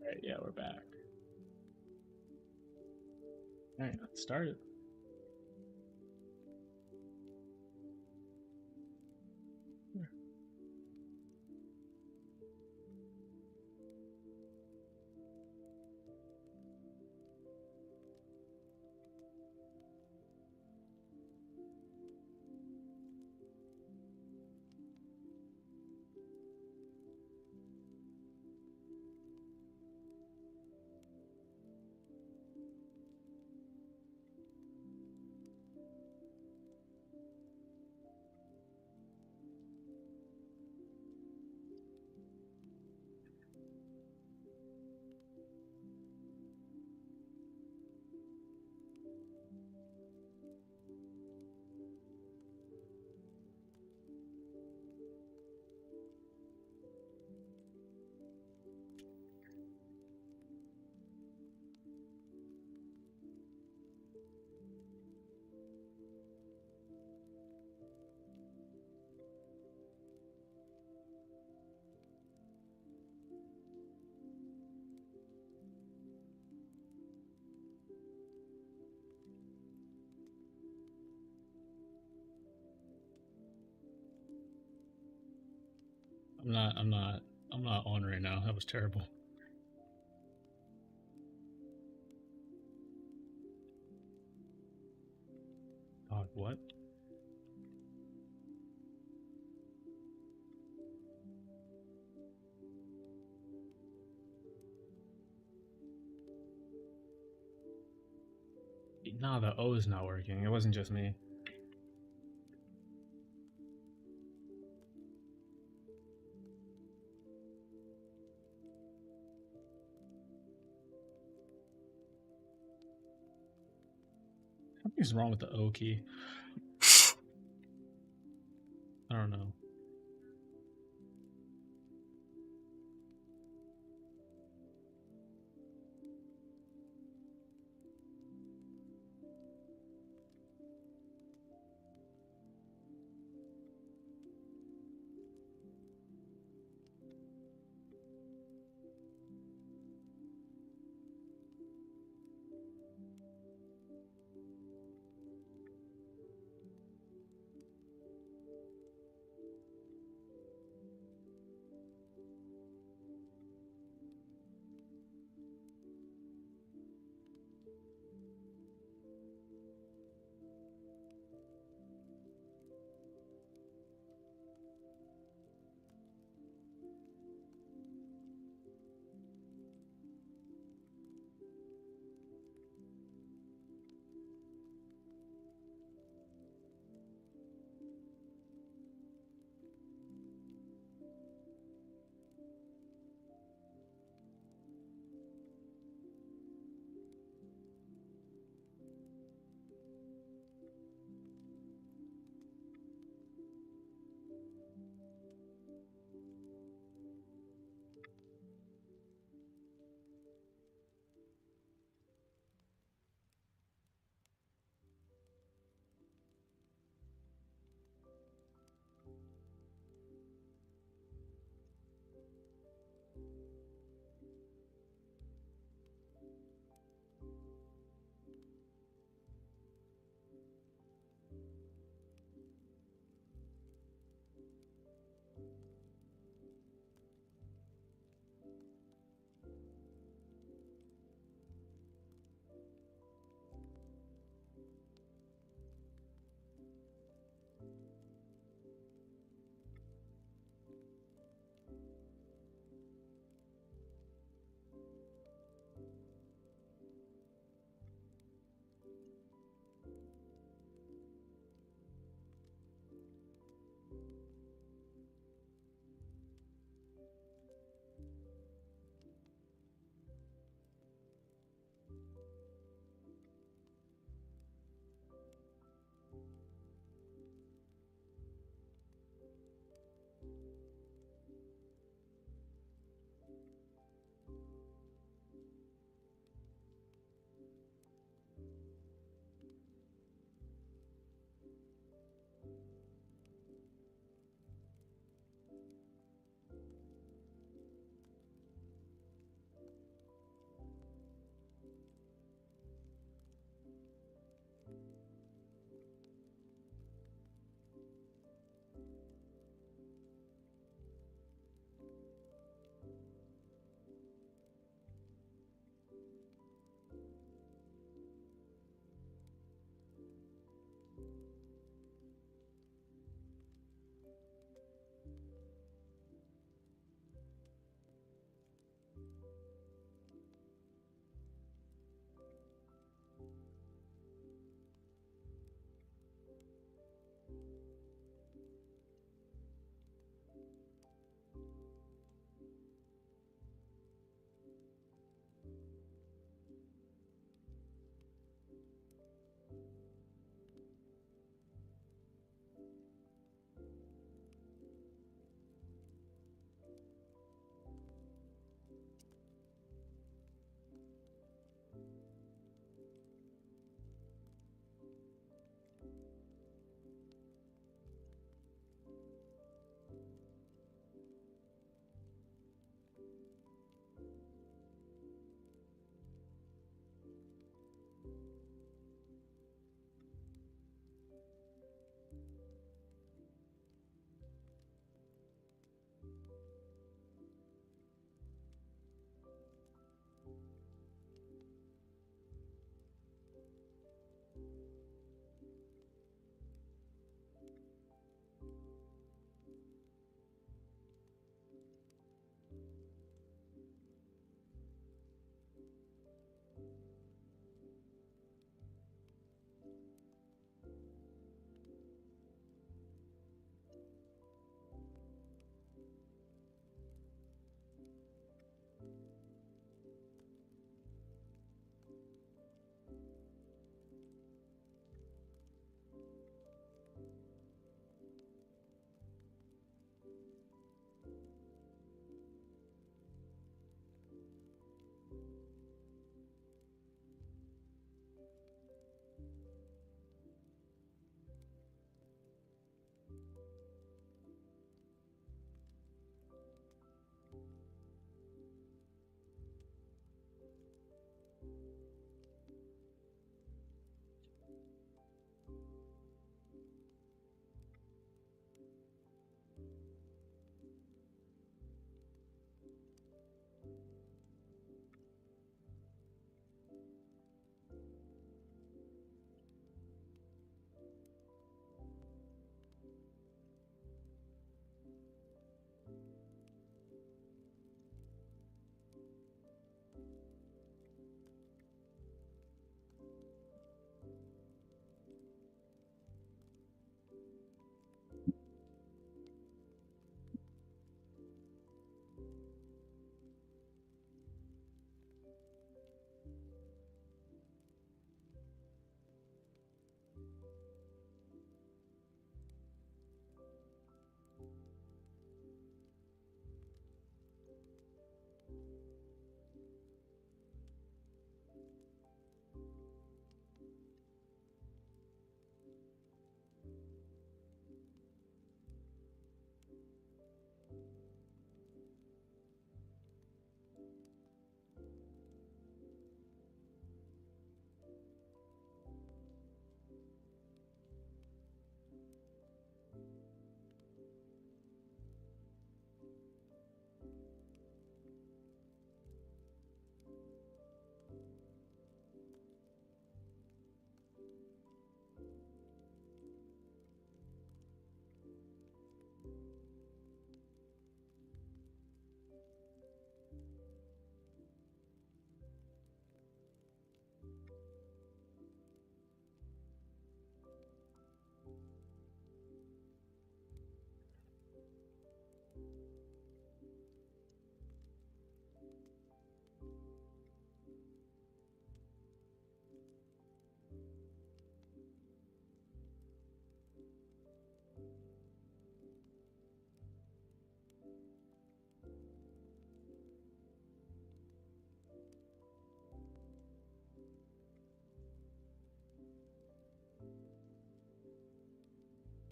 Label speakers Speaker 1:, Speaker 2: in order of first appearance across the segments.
Speaker 1: Alright, yeah, we're back. Alright, let's start it. I'm not on right now. That was terrible. What? Nah, the O is not working. It wasn't just me. Something's wrong with the O key. I don't know.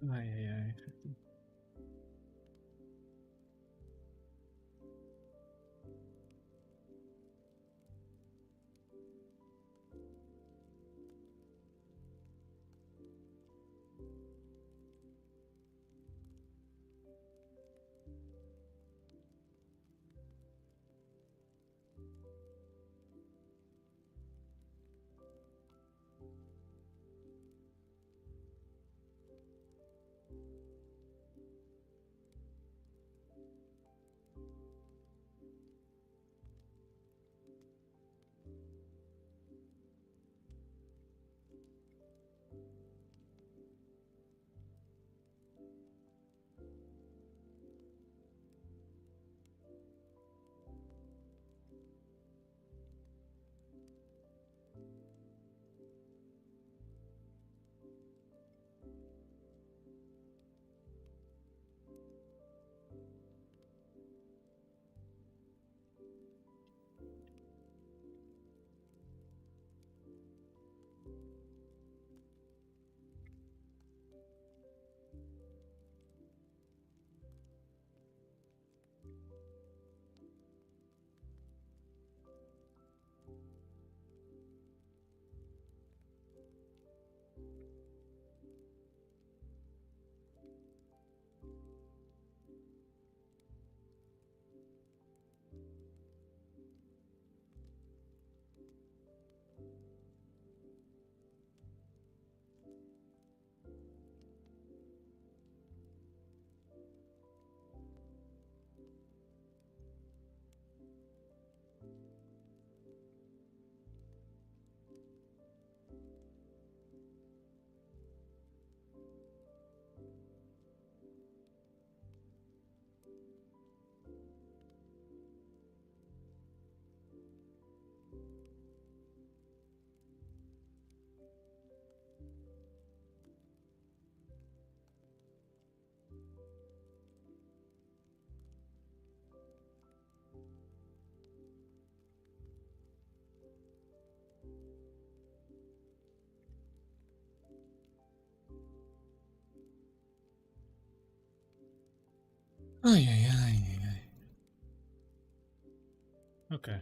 Speaker 1: Ay, ay, ay. Ay, ay, ay, ay, ay. Okay.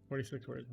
Speaker 1: 46 words.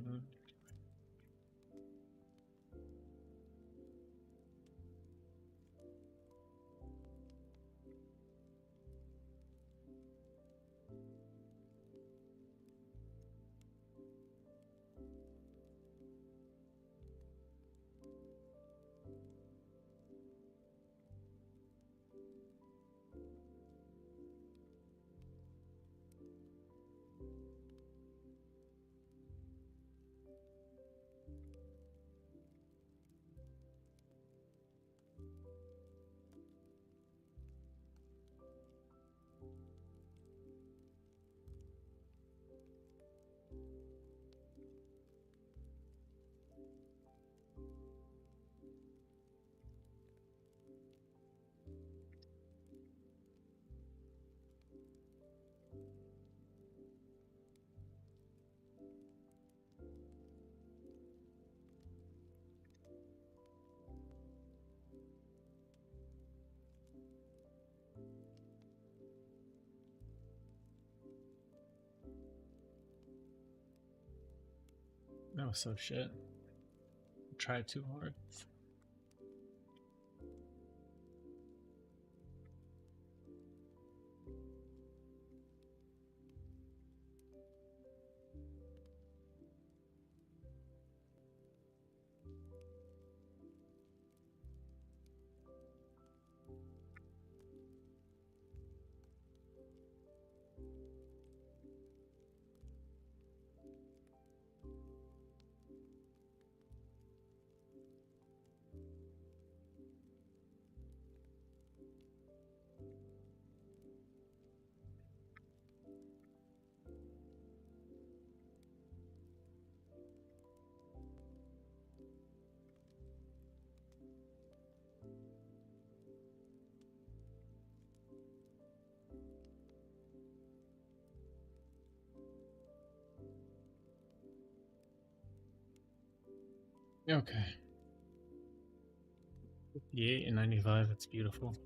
Speaker 1: That was so shit. Tried too hard. Okay. 58 and 95. That's beautiful.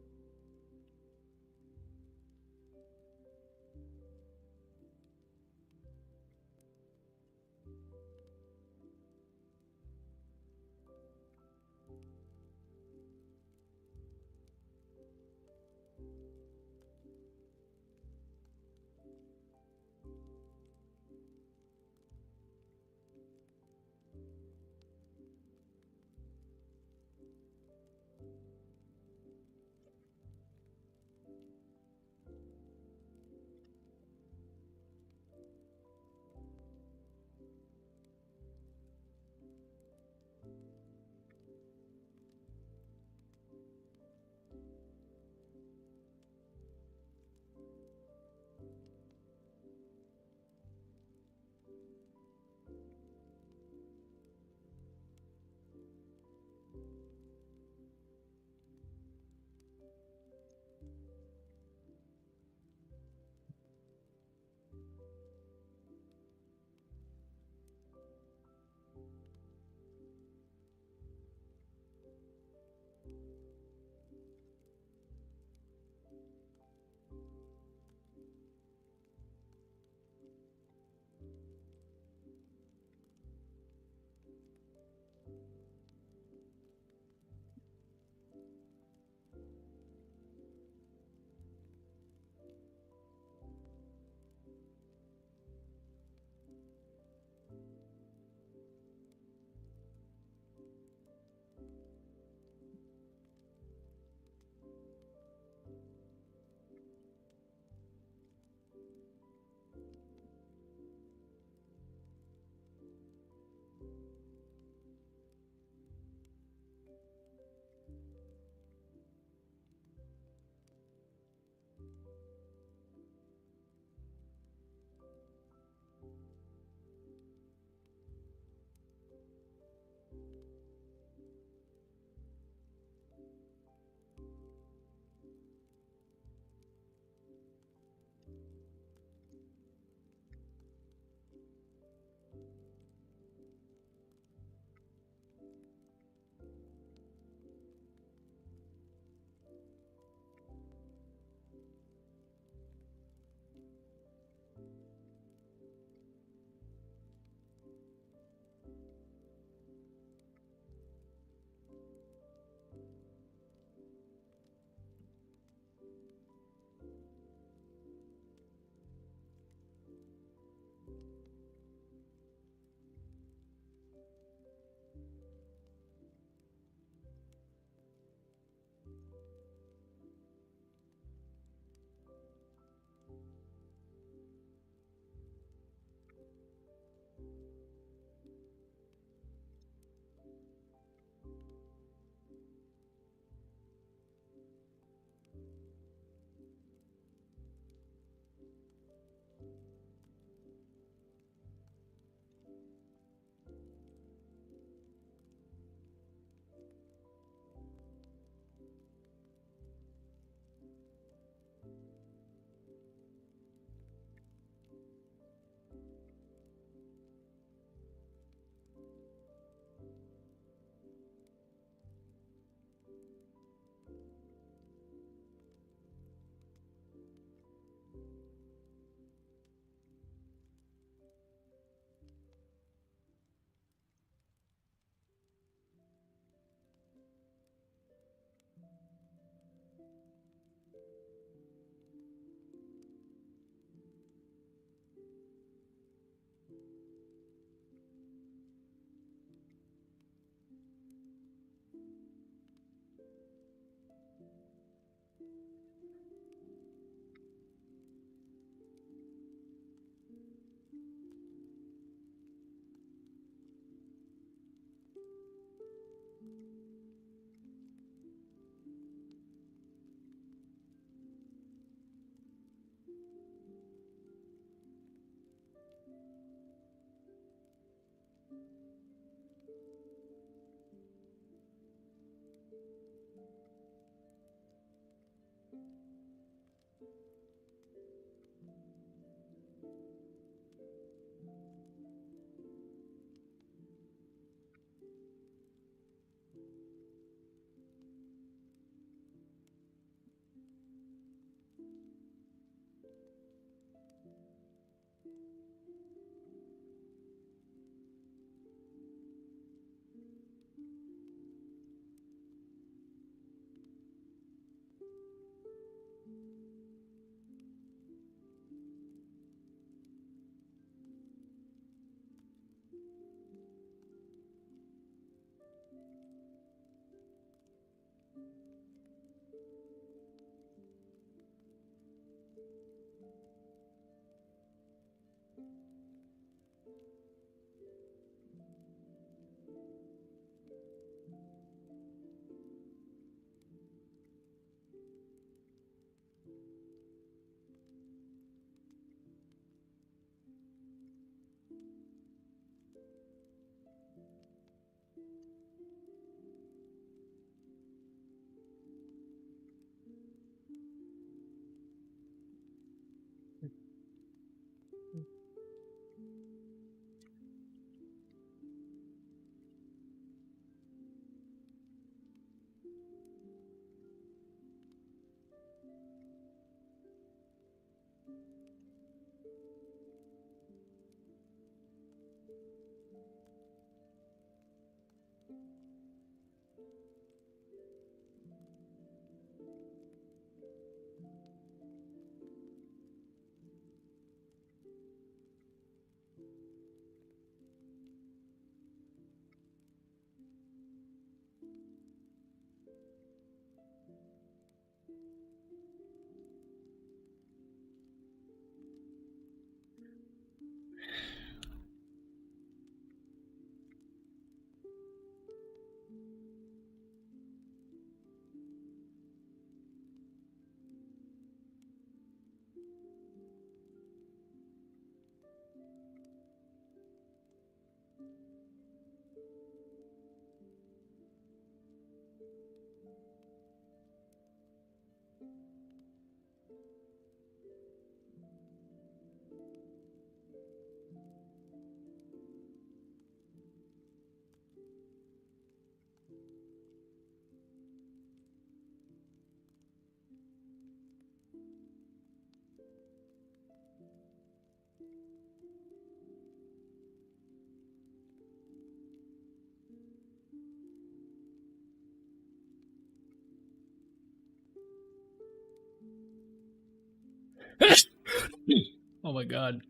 Speaker 1: Oh my god.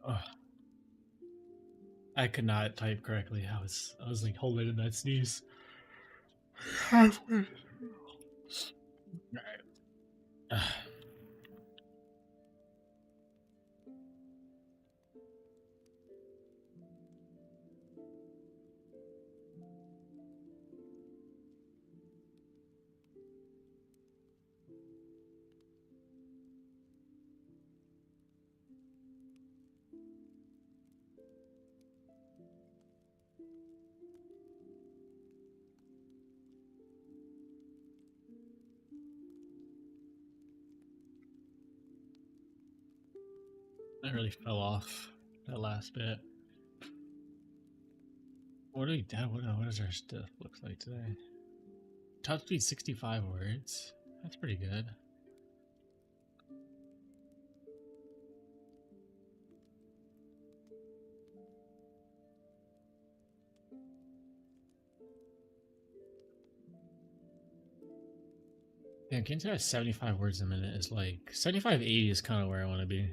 Speaker 1: Ugh. I could not type correctly. I was like holding in that sneeze. Halfway. Ugh. I really fell off that last bit. What do we do? What does our stuff look like today? Top speed 65 words. That's pretty good. Yeah, getting to that 75 words a minute is like 75, 80 is kind of where I want to be.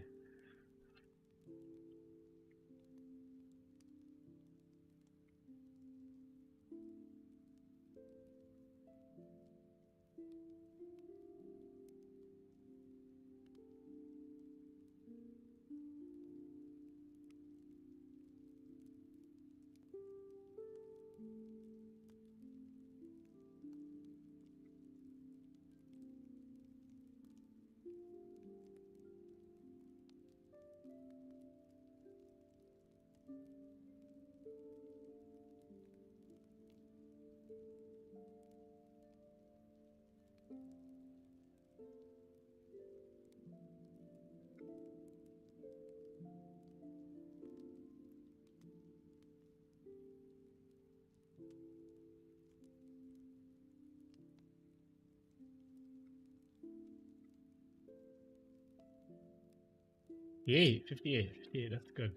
Speaker 1: 58, 58, 58, that's good.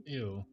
Speaker 1: Ew.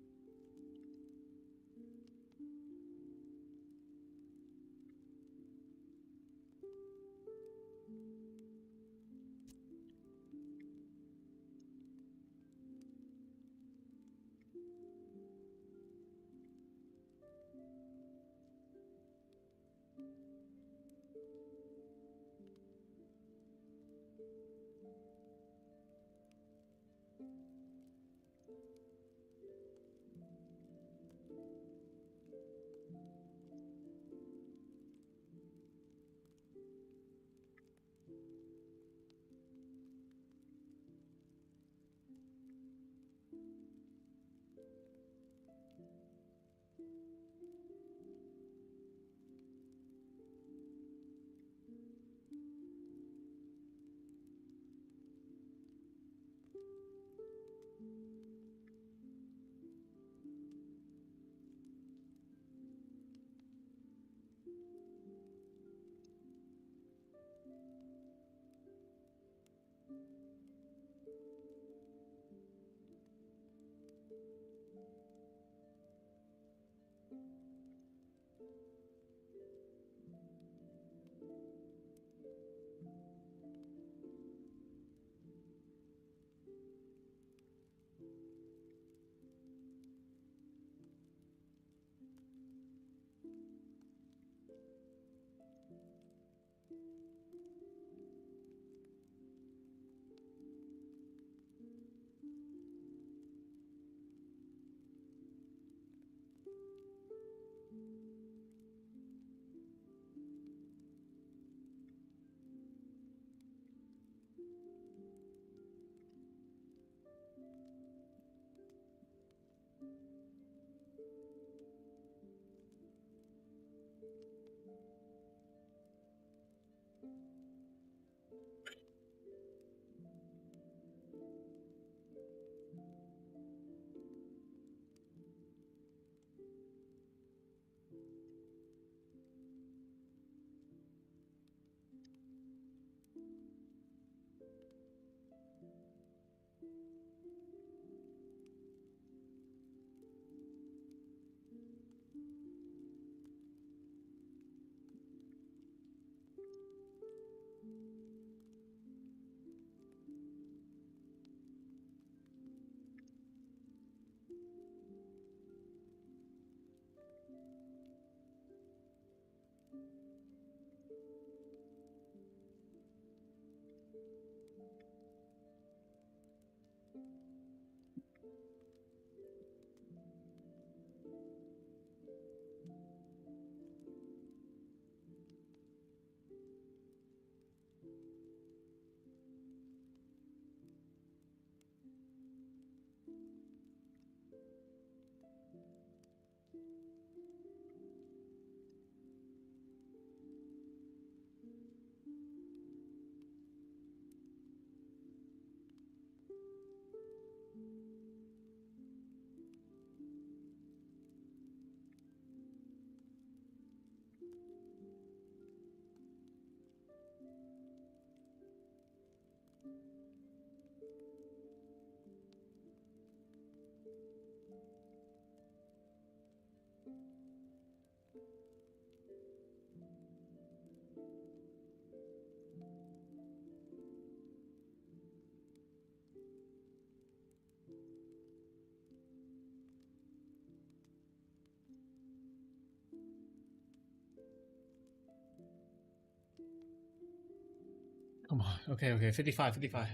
Speaker 1: Come on. Okay, okay. 55, 55.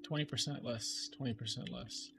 Speaker 1: 20% less. 20% less.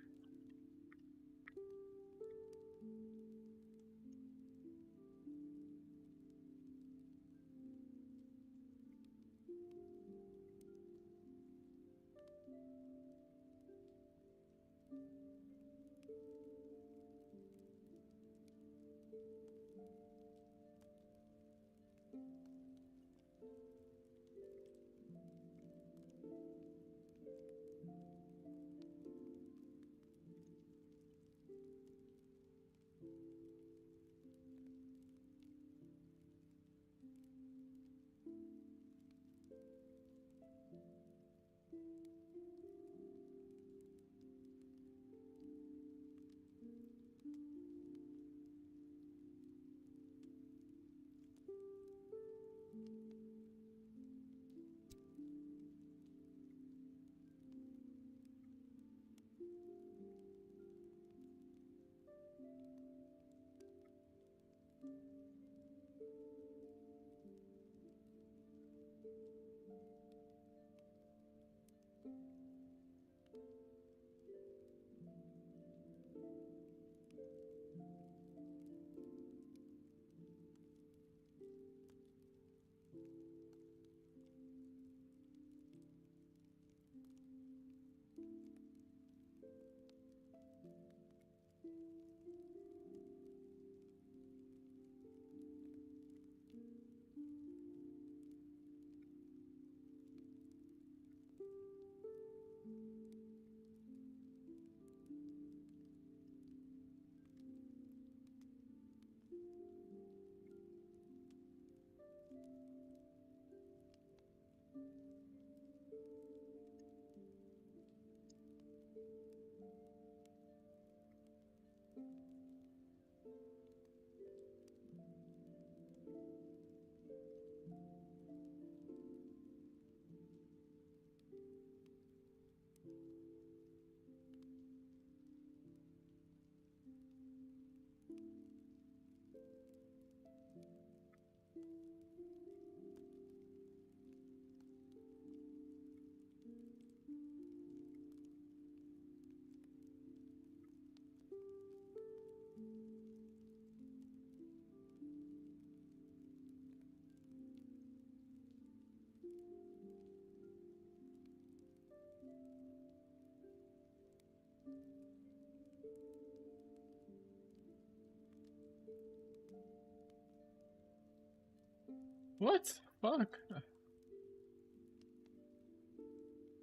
Speaker 1: What? Fuck.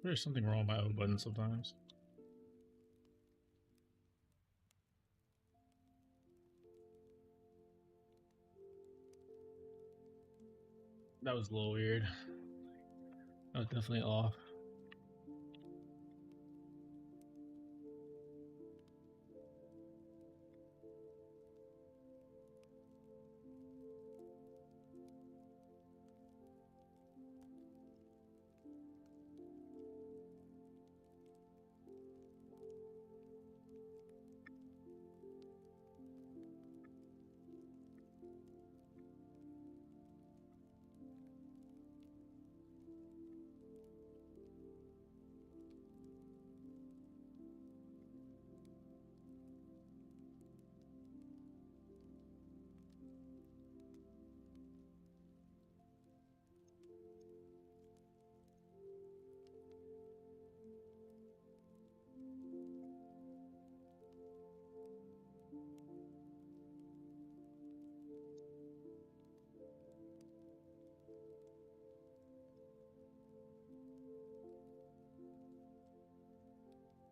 Speaker 1: There's something wrong with my own button sometimes. That was a little weird. That was definitely off.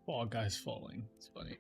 Speaker 1: Fall Guy's falling. It's funny.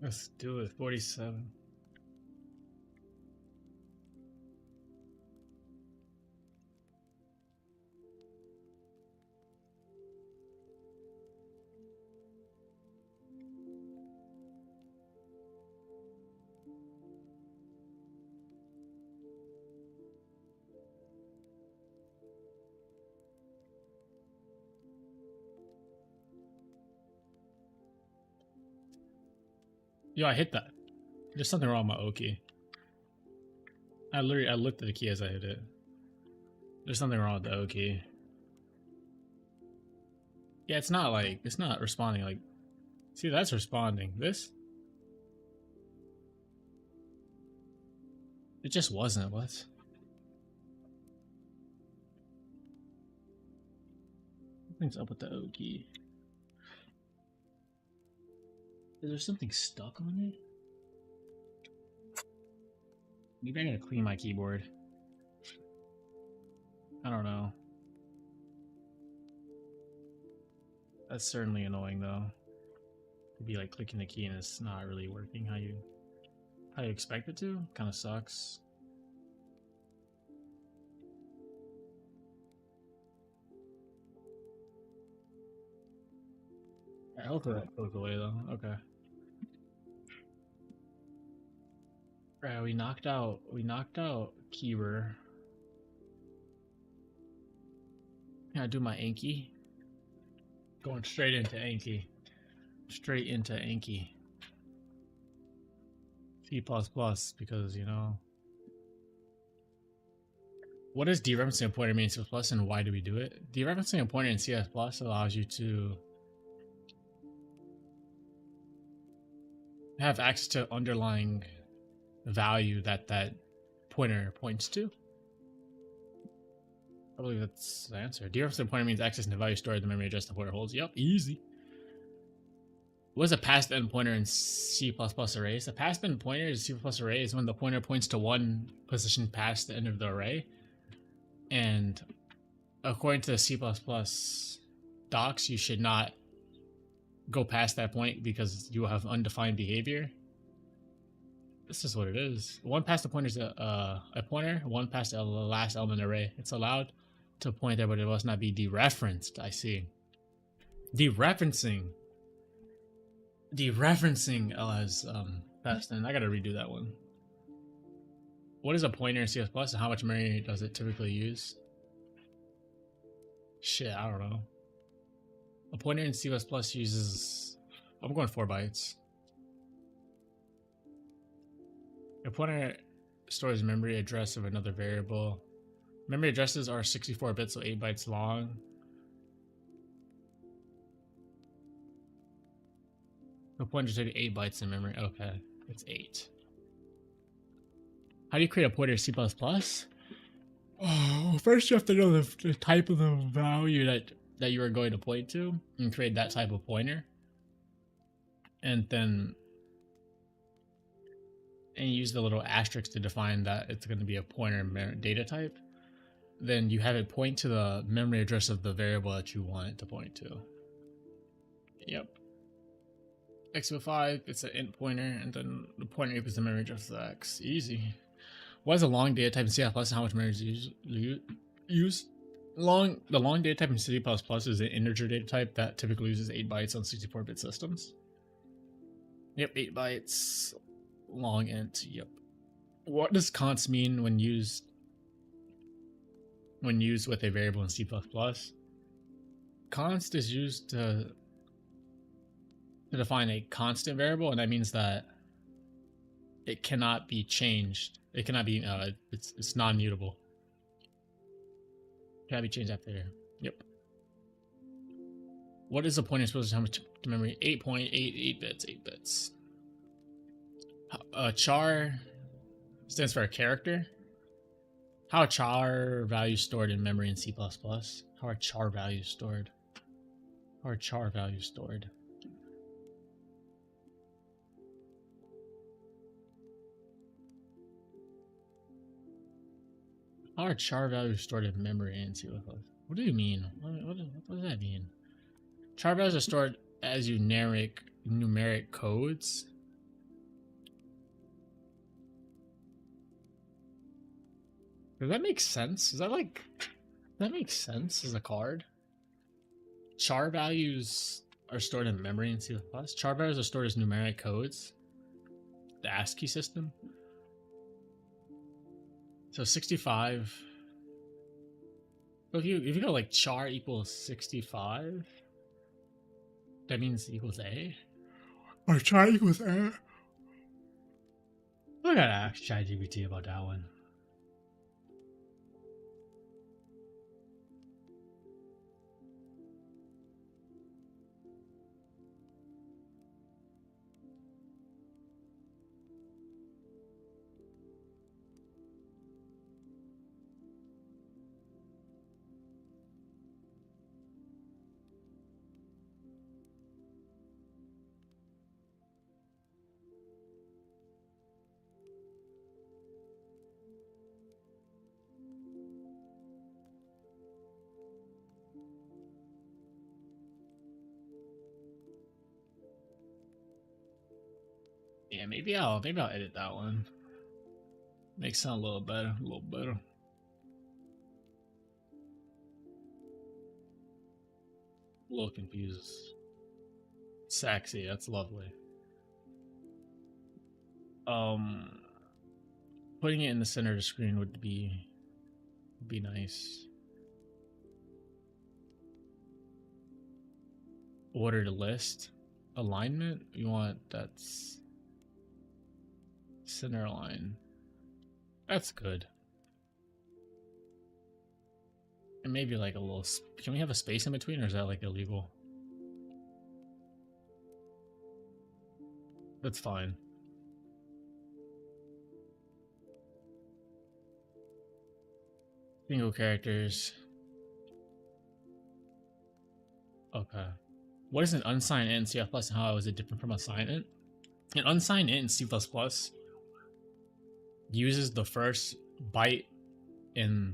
Speaker 1: Let's do it. 47. Yo, I hit that. There's something wrong with my O key. I looked at the key as I hit it. There's something wrong with the O key. Yeah, it's not responding like. See, that's responding. This? It just wasn't. What? Something's up with the O key. Is there something stuck on it? Maybe I gotta clean my keyboard. I don't know. That's certainly annoying though. To be like clicking the key and it's not really working how you expect it to. Kind of sucks. I hope that goes away though. Okay. Right, we knocked out Keyber. Can I do my Anki? Going straight into Anki. Straight into Anki. C++, because, you know. What does dereferencing a pointer mean in C++ and why do we do it? Dereferencing a pointer in C++ allows you to have access to underlying value that pointer points to. I believe that's the answer. Dereferencing a pointer means accessing the value stored in the memory address the pointer holds. Yep, easy. What is a passed end pointer in C++ arrays? A passed end pointer in C++ array is when the pointer points to one position past the end of the array. And according to the C++ docs, you should not go past that point because you have undefined behavior. This is what it is. One past the pointer is a pointer. One past the last element array. It's allowed to point there, but it must not be dereferenced. I see. Dereferencing as past end. I gotta redo that one. What is a pointer in C++ and how much memory does it typically use? Shit, I don't know. A pointer in C++ uses... I'm going 4 bytes. A pointer stores memory address of another variable. Memory addresses are 64 bits, so 8 bytes long. A pointer is 8 bytes in memory. Okay, it's 8. How do you create a pointer in C++? Oh, first you have to know the type of the value that you are going to point to and create that type of pointer. And then you use the little asterisk to define that it's going to be a pointer data type. Then you have it point to the memory address of the variable that you want it to point to. Yep. X05, it's an int pointer, and then the pointer equals the memory address of x. Easy. What is a long data type in C++ and how much memory is use? The long data type in C++ is an integer data type that typically uses 8 bytes on 64-bit systems. Yep, 8 bytes. Long int. Yep. What does const mean when used with a variable in C++? Const is used to define a constant variable, and that means that it cannot be changed. It cannot be it's non-mutable. Cannot be changed after. Yep. What is the pointer supposed to how much memory? 8.88 bits. 8 bits. Char stands for a character. How are char values stored in memory in C++? How are char values stored? How are char values stored? How are char values stored in memory in C++? What do you mean? What does that mean? Char values are stored as numeric codes Does that make sense? Is that like, that makes sense as a card? Char values are stored in memory in C++. Char values are stored as numeric codes. The ASCII system. So 65. So if you go like char equals 65, that means equals A. Or char equals A. I gotta ask ChatGPT about that one. Yeah, maybe I'll edit that one. Makes it sound a little better, a little better. A little confused. Sexy, that's lovely. Putting it in the center of the screen would be nice. Order to list. Alignment, you want that's center line. That's good. And maybe like a little, can we have a space in between, or is that like illegal? That's fine. Single characters. Okay. What is an unsigned int in C++ and how is it different from a signed int? An unsigned int in C++ uses the first byte in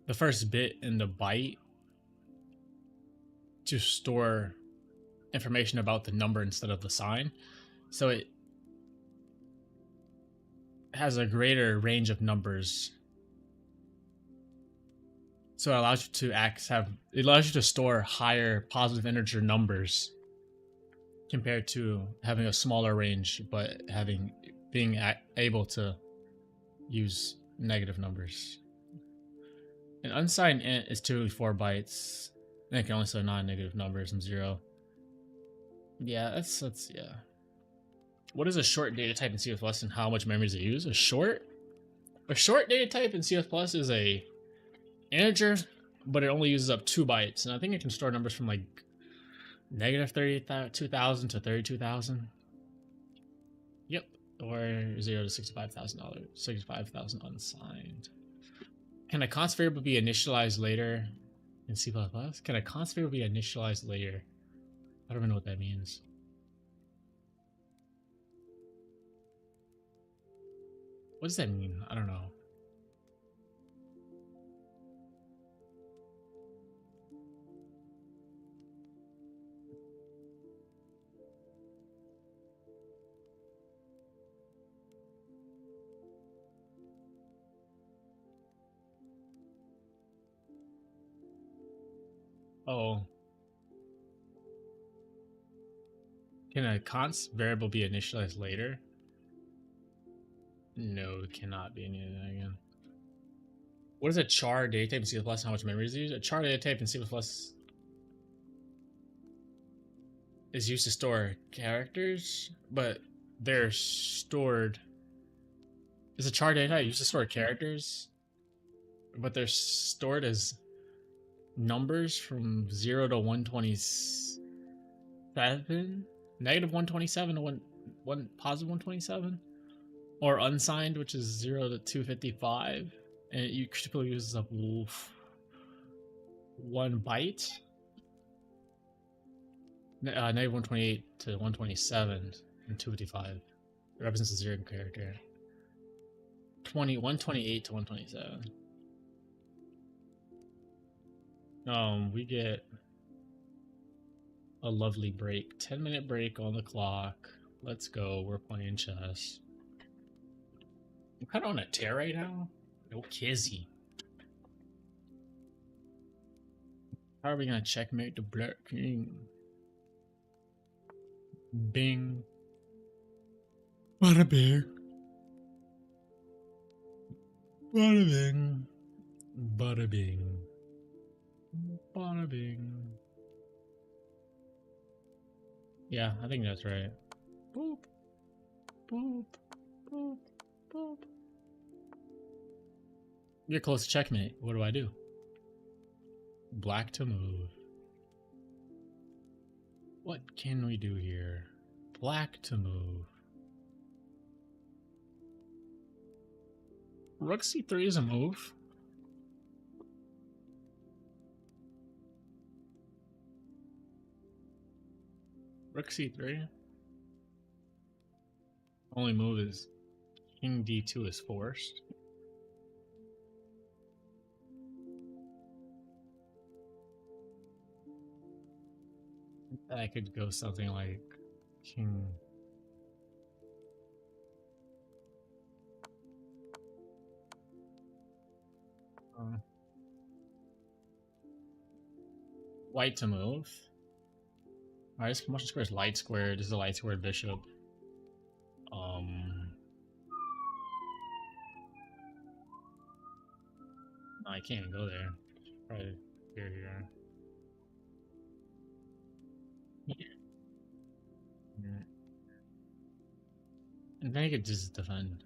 Speaker 1: the first bit in the byte to store information about the number instead of the sign. So it has a greater range of numbers. So it allows you to store higher positive integer numbers compared to having a smaller range, but being able to use negative numbers. An unsigned int is typically 4 bytes, and it can only store non-negative numbers and 0. Yeah, that's yeah. What is a short data type in C++ and how much memory does it use? A short data type in C++ is a integer, but it only uses up 2 bytes, and I think it can store numbers from like negative 32,000 to 32,000. Yep, or 0 to $65,000. 65,000 unsigned. Can a const variable be initialized later in C++? Can a const variable be initialized later? I don't even know what that means. What does that mean? I don't know. Oh. Can a const variable be initialized later? No, it cannot be anything again. What is a char data type in C++ and how much memory is used? A char data type in C++ is used to store characters, but they're stored. Is a char data type used to store characters, but they're stored as numbers from 0 to 127, negative 127 to 1 positive 127, or unsigned, which is 0 to 255, and it typically uses up 1 byte. Negative 128 to 127 and 255. It represents a 0 character. 128 to 127. We get a lovely break. 10-minute break on the clock. Let's go. We're playing chess. I'm kind of on a tear right now. No Kizzy. How are we gonna checkmate the Black King? Bing. Bada bing. Bada bing. Bada bing. Bada bing. Yeah, I think that's right. Boop. Boop. Boop. Boop. You're close to checkmate. What do I do? Black to move. What can we do here? Black to move. Rook c3 is a move. Rook c3. Only move is king d2 is forced. I could go something like king. White to move. Alright, this promotion square is light squared. This is a light squared bishop. No, I can't even go there. Probably here. Yeah. And then I could just defend.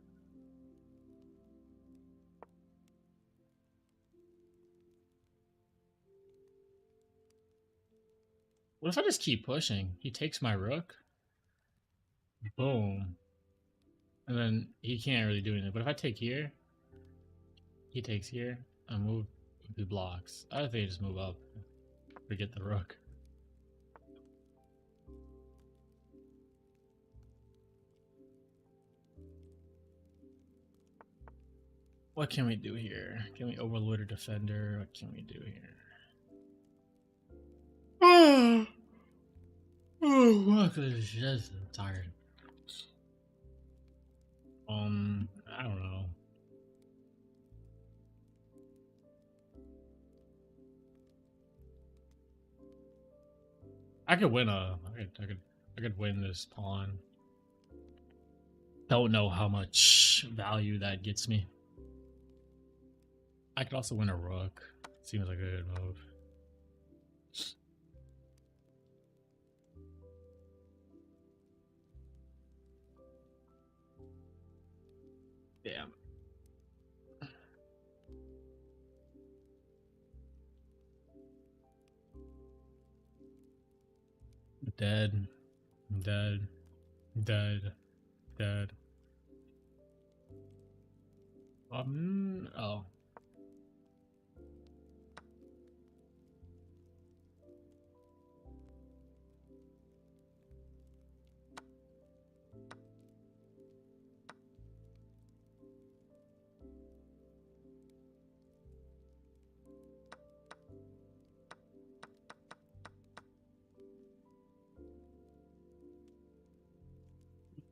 Speaker 1: What if I just keep pushing? He takes my rook. Boom. And then he can't really do anything. But if I take here, he takes here, and move, he blocks. I think I just move up. Forget the rook. What can we do here? Can we overload a defender? What can we do here? Oh, I'm tired. I don't know. I could win I could win this pawn. Don't know how much value that gets me. I could also win a rook. Seems like a good move. Damn. Dead. Dead. Dead. Dead. Oh.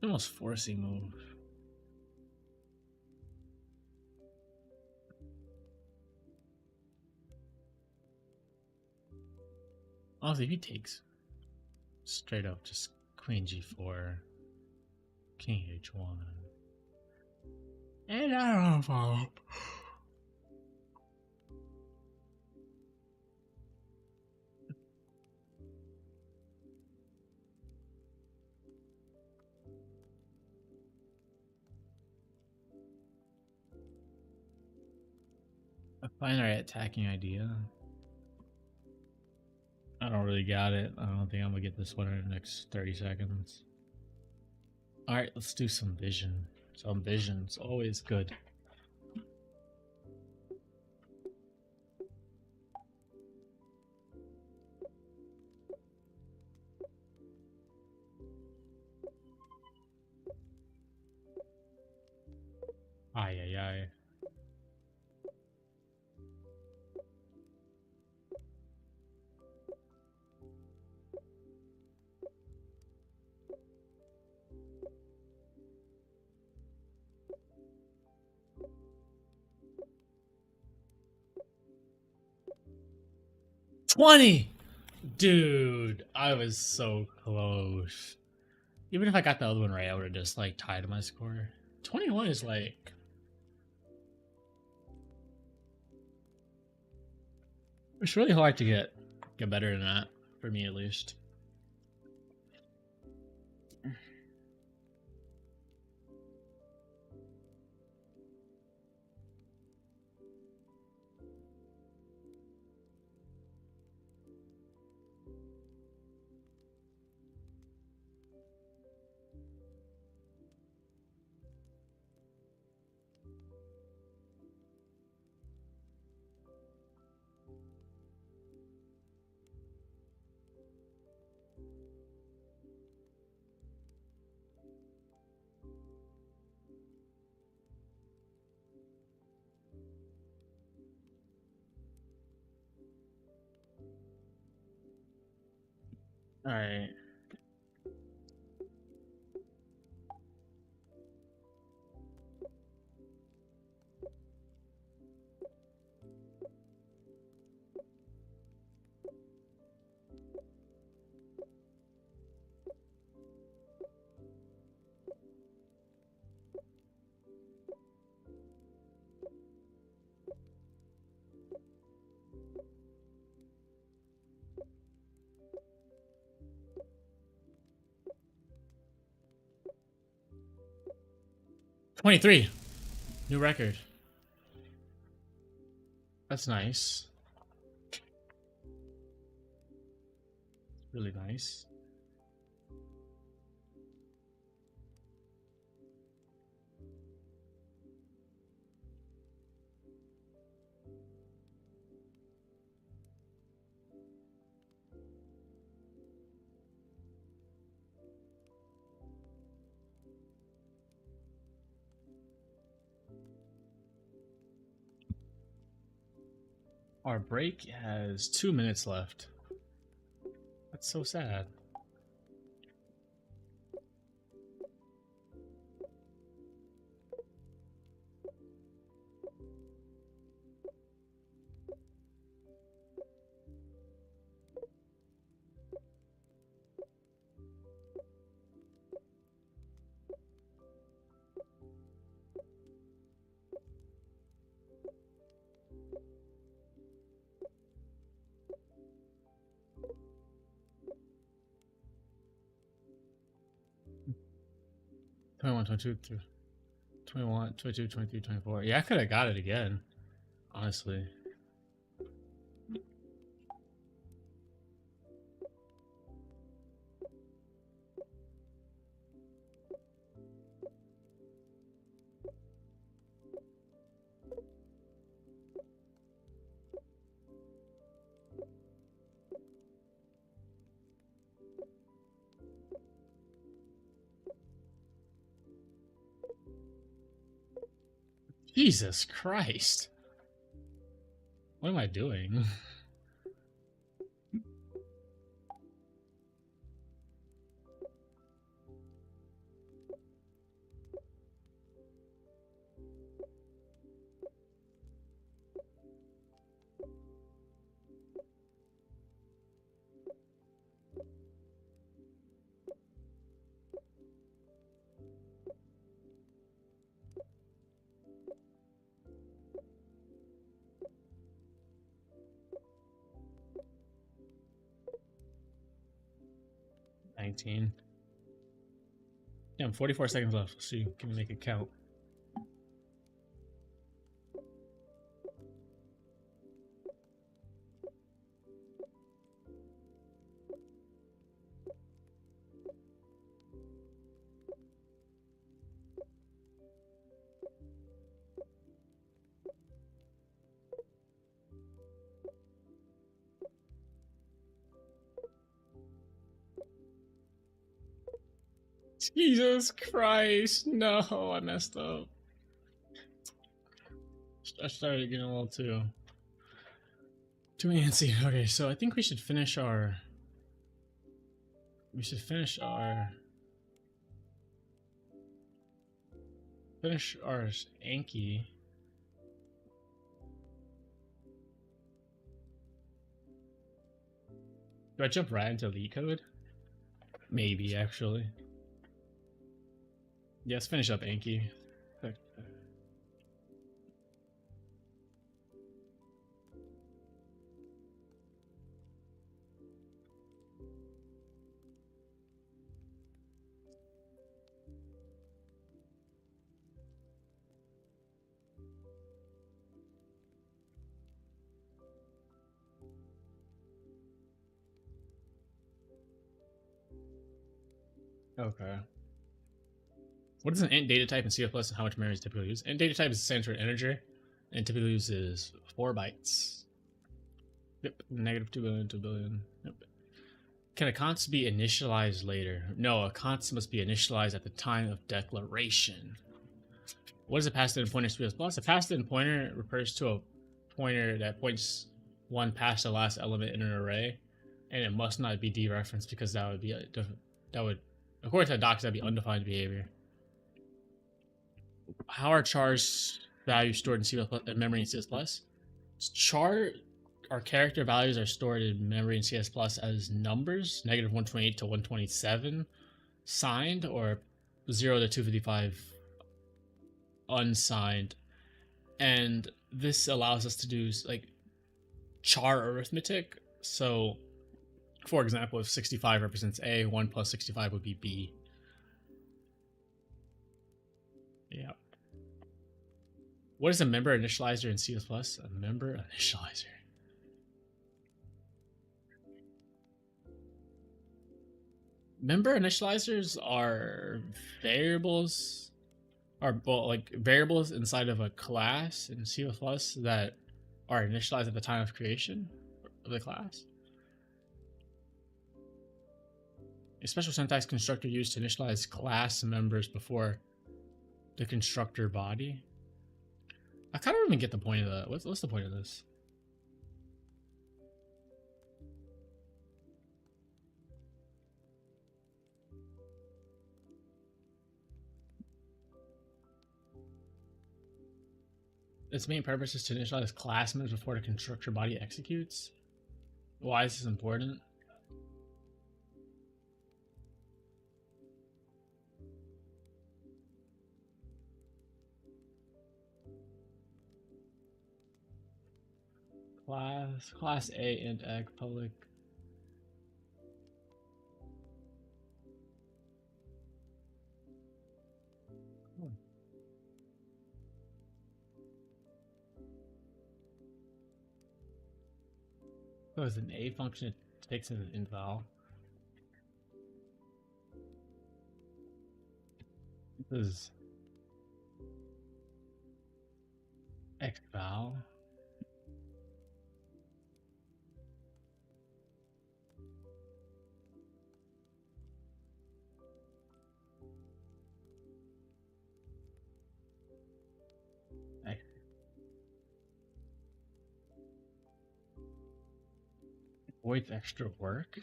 Speaker 1: Almost forcing move. Honestly, if he takes straight up just queen g4, king h1, and I don't know follow up. A binary attacking idea. I don't really got it. I don't think I'm gonna get this one in the next 30 seconds. Alright, let's do some vision. Some vision's always good. Ay, ay, ay. 20! Dude, I was so close. Even if I got the other one right, I would have just like tied my score. 21 is like... It's really hard to get better than that, for me at least. Alright. $23. New record. That's nice. Really nice. Our break has 2 minutes left. That's so sad. Twenty-one, 22, 21, 22, 23, 24. Yeah, I could have got it again, honestly. Jesus Christ. What am I doing? $19. Damn, 44 seconds left. Let's see, can we make it count? Jesus Christ, no, I messed up. I started getting a little too antsy. Okay, so I think we should finish our Anki. Do I jump right into lead code? Maybe, actually. Yeah, let's finish up Anki. Okay. What is an int data type in C++ and how much memory is typically used? Int data type is standard for integer and typically uses 4 bytes. Yep, negative 2 billion, 2 billion. Yep. Can a constant be initialized later? No, a constant must be initialized at the time of declaration. What is a passed-in pointer in C++? A passed-in pointer refers to a pointer that points one past the last element in an array, and it must not be dereferenced because that would be according to the docs, that'd be undefined behavior. How are char's values stored in C++ in memory in C++? Char our character values are stored in memory in CS Plus as numbers, negative 128 to 127, signed, or 0 to 255 unsigned. And this allows us to do like char arithmetic. So, for example, if 65 represents A, 1 plus 65 would be B. Yeah. What is a member initializer in C++? A member initializer. Member initializers are variables, like variables inside of a class in C++ that are initialized at the time of creation of the class. A special syntax constructor used to initialize class members before the constructor body. I kind of don't even get the point of that. What's the point of this? Its main purpose is to initialize class members before the constructor body executes. Why is this important? Class A int egg public. So as an A function, it takes an int val. This is x val. Avoids extra work.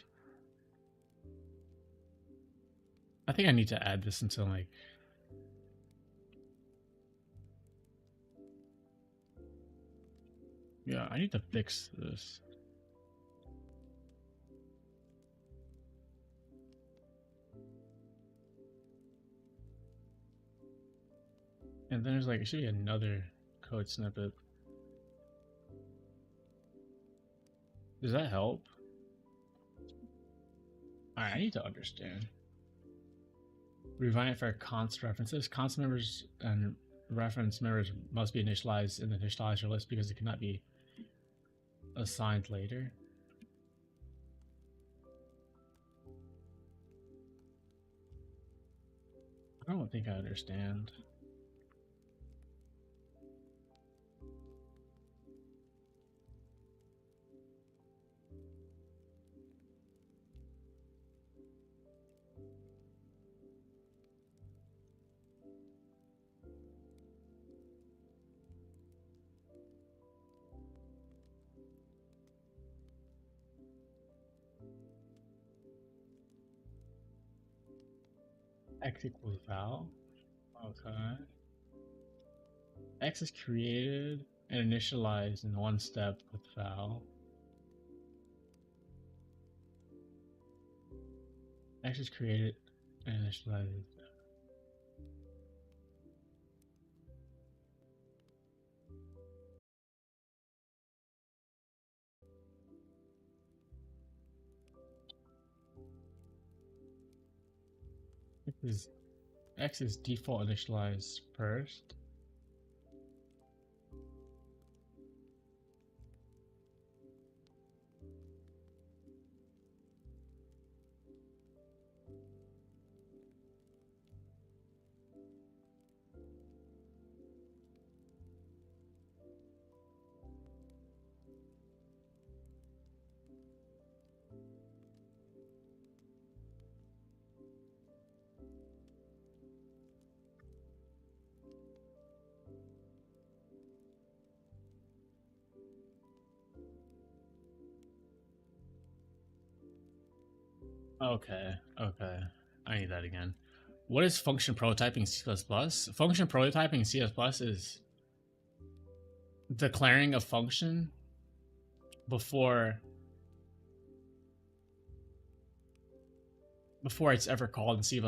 Speaker 1: I think I need to add this into like. Yeah, I need to fix this. And then there's like, it should be another code snippet. Does that help? Alright, I need to understand. Revine it for const references. Const members and reference members must be initialized in the initializer list because it cannot be assigned later. I don't think I understand. X equals val. Okay. X is created and initialized in one step with val. X is created and initialized. X is default initialized first. Okay, okay. I need that again. What is function prototyping in C++? Function prototyping in C++ is declaring a function before it's ever called in C++.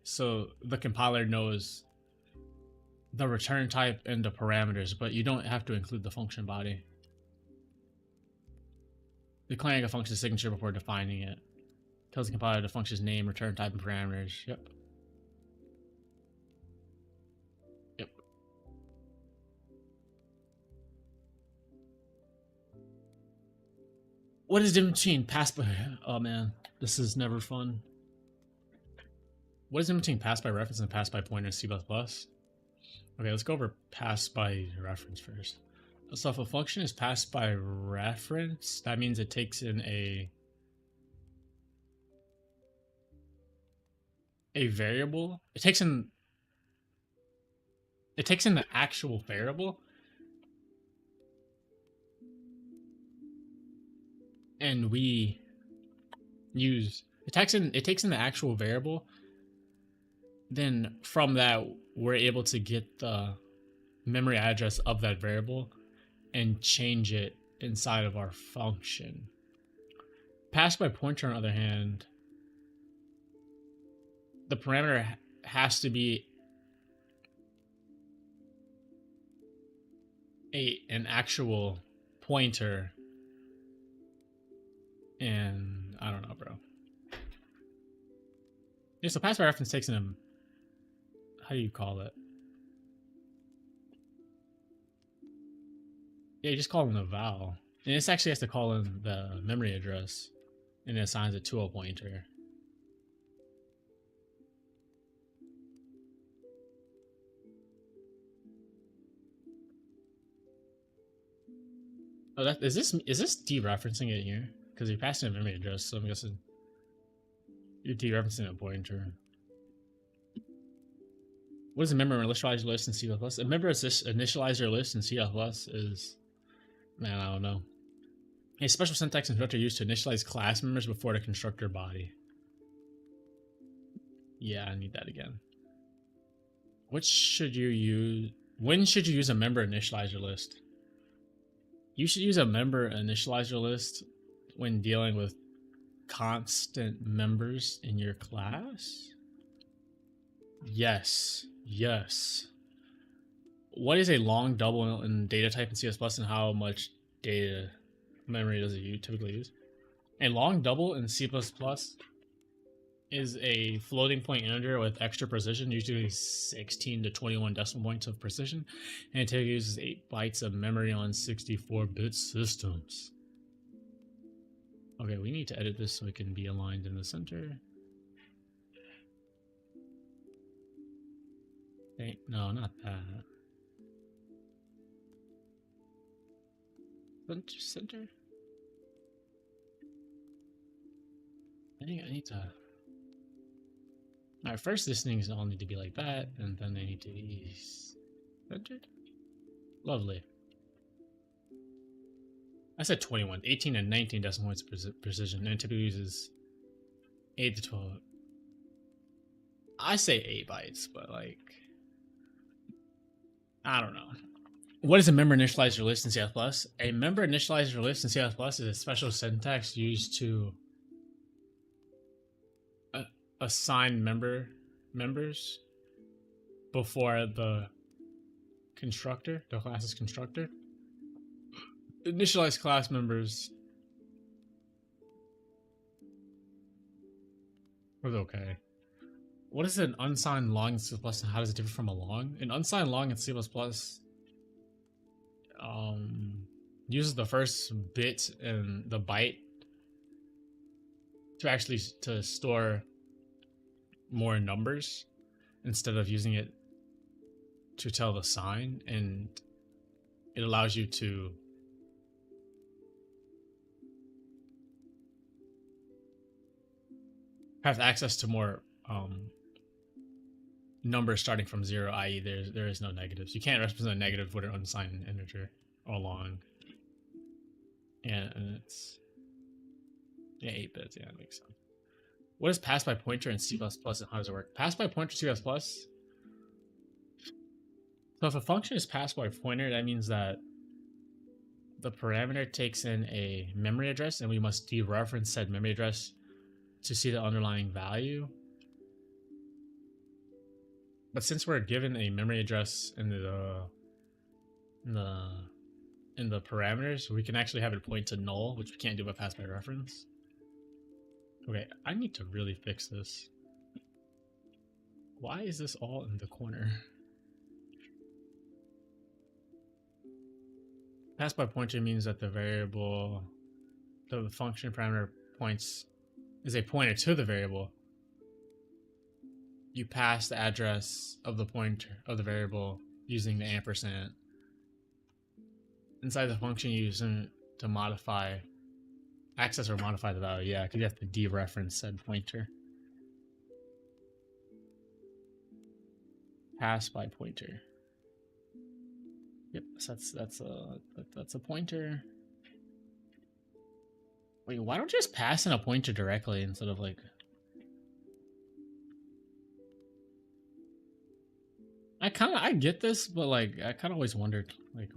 Speaker 1: So the compiler knows the return type and the parameters, but you don't have to include the function body. Declaring a function signature before defining it tells the compiler the function's name, return type, and parameters. Yep. Yep. What is the difference between pass by... Oh man, this is never fun. What is the difference between pass by reference and pass by pointer in C++? Okay, let's go over pass by reference first. So if a function is passed by reference, that means it takes in a variable. It takes in the actual variable, and we use it takes in the actual variable. Then from that, we're able to get the memory address of that variable and change it inside of our function. Pass by pointer, on the other hand, the parameter has to be an actual pointer, and I don't know, bro. Yeah, so pass by reference takes in a, how do you call it? Yeah, you just call in a val. And this actually has to call in the memory address, and it assigns it to a pointer. Oh, that is this dereferencing it here? Because you're passing a memory address, so I'm guessing you're dereferencing a pointer. What is a member initializer list in C++? A member initializer list in C++ is, man, I don't know. A special syntax constructor used to initialize class members before the constructor body. Yeah, I need that again. What should you use? When should you use a member initializer list? You should use a member initializer list when dealing with constant members in your class. Yes. What is a long double in data type in C++, and how much data memory does it typically use? A long double in C++ is a floating point integer with extra precision, usually 16 to 21 decimal points of precision, and it typically uses 8 bytes of memory on 64-bit systems. Okay, we need to edit this so it can be aligned in the center. Okay, no, not that. Center? I think I need to... Alright, first these things all need to be like that, and then they need to be centered. Lovely. I said 21, 18 and 19 decimal points of precision, and it typically uses 8 to 12. I say 8 bytes, but like, I don't know. What is a member initializer list in C++? A member initializer list in C++ is a special syntax used to assign members before the constructor, the class's constructor. Initialize class members was okay. What is an unsigned long in C++ and how does it differ from a long? An unsigned long in C++ uses the first bit in the byte to actually to store more numbers instead of using it to tell the sign, and it allows you to have access to more numbers starting from 0, i.e. there is no negatives. You can't represent a negative with an unsigned integer or long. And it's 8 bits. Yeah, that makes sense. What is pass by pointer in C++ and how does it work? Pass by pointer C++. So if a function is passed by pointer, that means that the parameter takes in a memory address and we must dereference said memory address to see the underlying value. But since we're given a memory address in the parameters, we can actually have it point to null, which we can't do by pass by reference. Okay, I need to really fix this. Why is this all in the corner? Pass by pointer means that the variable, the function parameter points is a pointer to the variable. You pass the address of the pointer of the variable using the ampersand. Inside the function, you use it to modify, access or modify the value. Yeah, because you have to dereference said pointer. Pass by pointer. Yep, so that's a pointer. Wait, why don't you just pass in a pointer directly instead of like? I get this, but like I kind of always wondered like.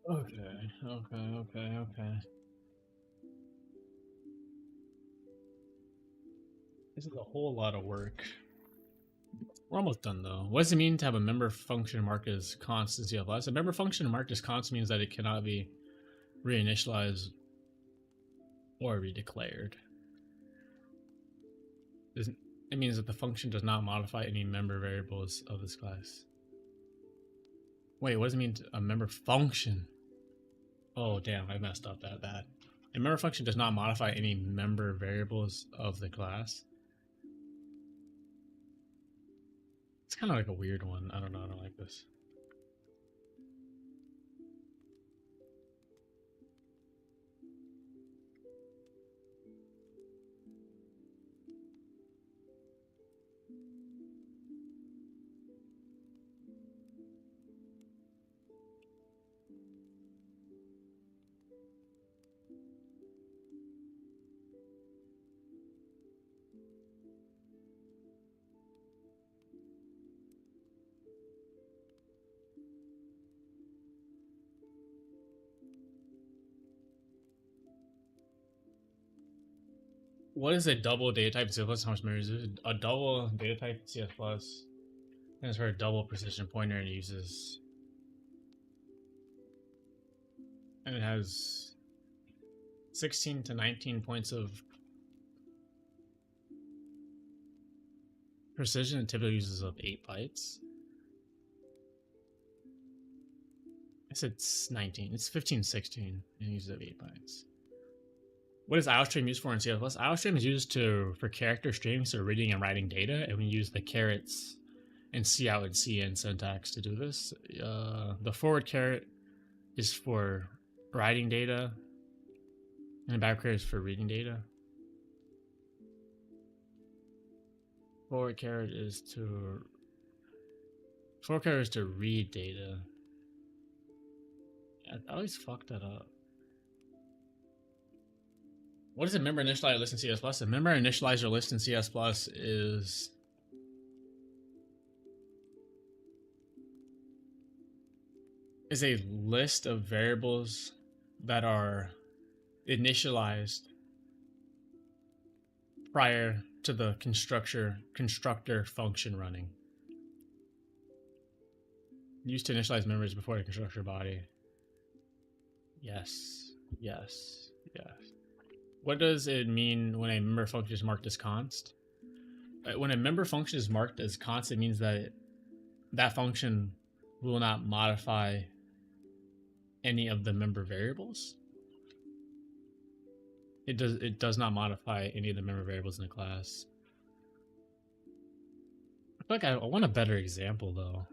Speaker 1: Okay. This is a whole lot of work. We're almost done though. What does it mean to have a member function marked as const in CFS? A member function marked as const means that it cannot be reinitialized or redeclared. It means that the function does not modify any member variables of this class. Wait, what does it mean to a member function? Oh damn, I messed up that bad. A member function does not modify any member variables of the class. It's kind of like a weird one. I don't know. I don't like this. What is a double data type in C++? How much memory is it? A double data type in C++ stands for a double precision pointer and uses, and it has 16 to 19 points of precision and typically uses up 8 bytes. I said it's 19. It's 15, 16 and uses up 8 bytes. What is IOStream used for in C++? IOStream is used for character streams, so reading and writing data, and we use the carets and cout and cin syntax to do this. The forward caret is for writing data, and the back caret is for reading data. Forward caret is to read data. I always fuck that up. What is a member initializer list in C++? A member initializer list in C++ is a list of variables that are initialized prior to the constructor function running. Used to initialize members before the constructor body. Yes. What does it mean when a member function is marked as const? When a member function is marked as const, it means that that function will not modify any of the member variables. It does not modify any of the member variables in the class. I feel like I want a better example though.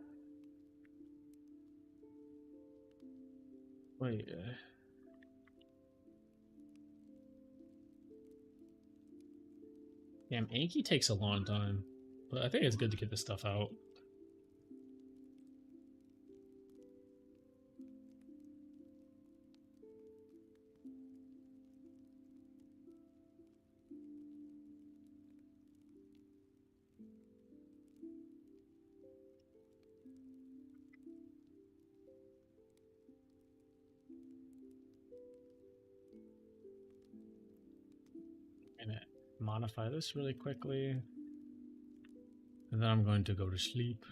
Speaker 1: Wait. Damn, Anki takes a long time, but I think it's good to get this stuff out. I'm gonna modify this really quickly, and then I'm going to go to sleep.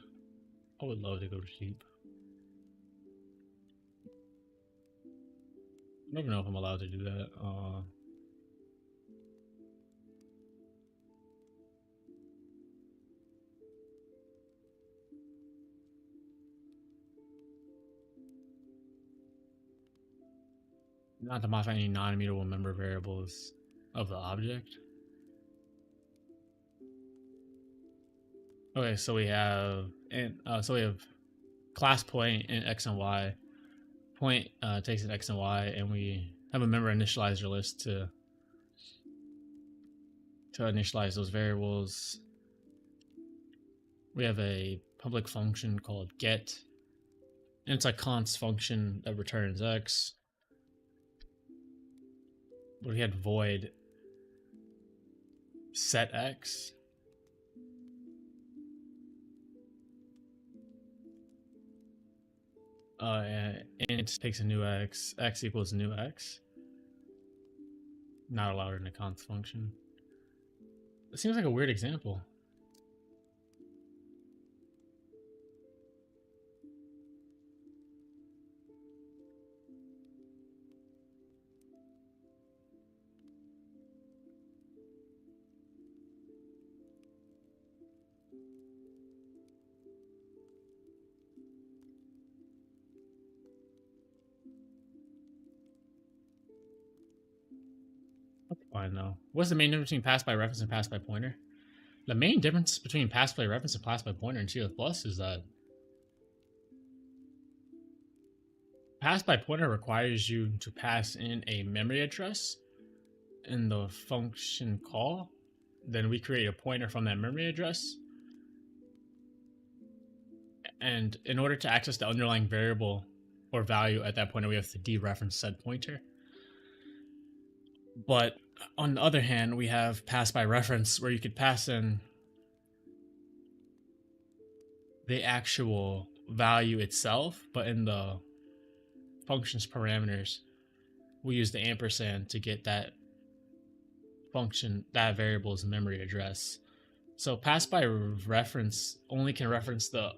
Speaker 1: I would love to go to sleep. I don't even know if I'm allowed to do that. Not to modify any non-immutable member variables of the object. Okay, so we have class point in x and y. Point takes an x and y, and we have a member initializer list to initialize those variables. We have a public function called get, and it's a const function that returns x. But we had void set x. int takes a new x equals new x. Not allowed in a const function. It seems like a weird example. That's fine though. What's the main difference between pass by reference and pass by pointer? The main difference between pass by reference and pass by pointer in C++ is that pass by pointer requires you to pass in a memory address in the function call. Then we create a pointer from that memory address. And in order to access the underlying variable or value at that pointer, we have to dereference said pointer. But on the other hand, we have pass by reference where you could pass in the actual value itself, but in the function's parameters, we use the ampersand to get that function, that variable's memory address. So pass by reference only can reference the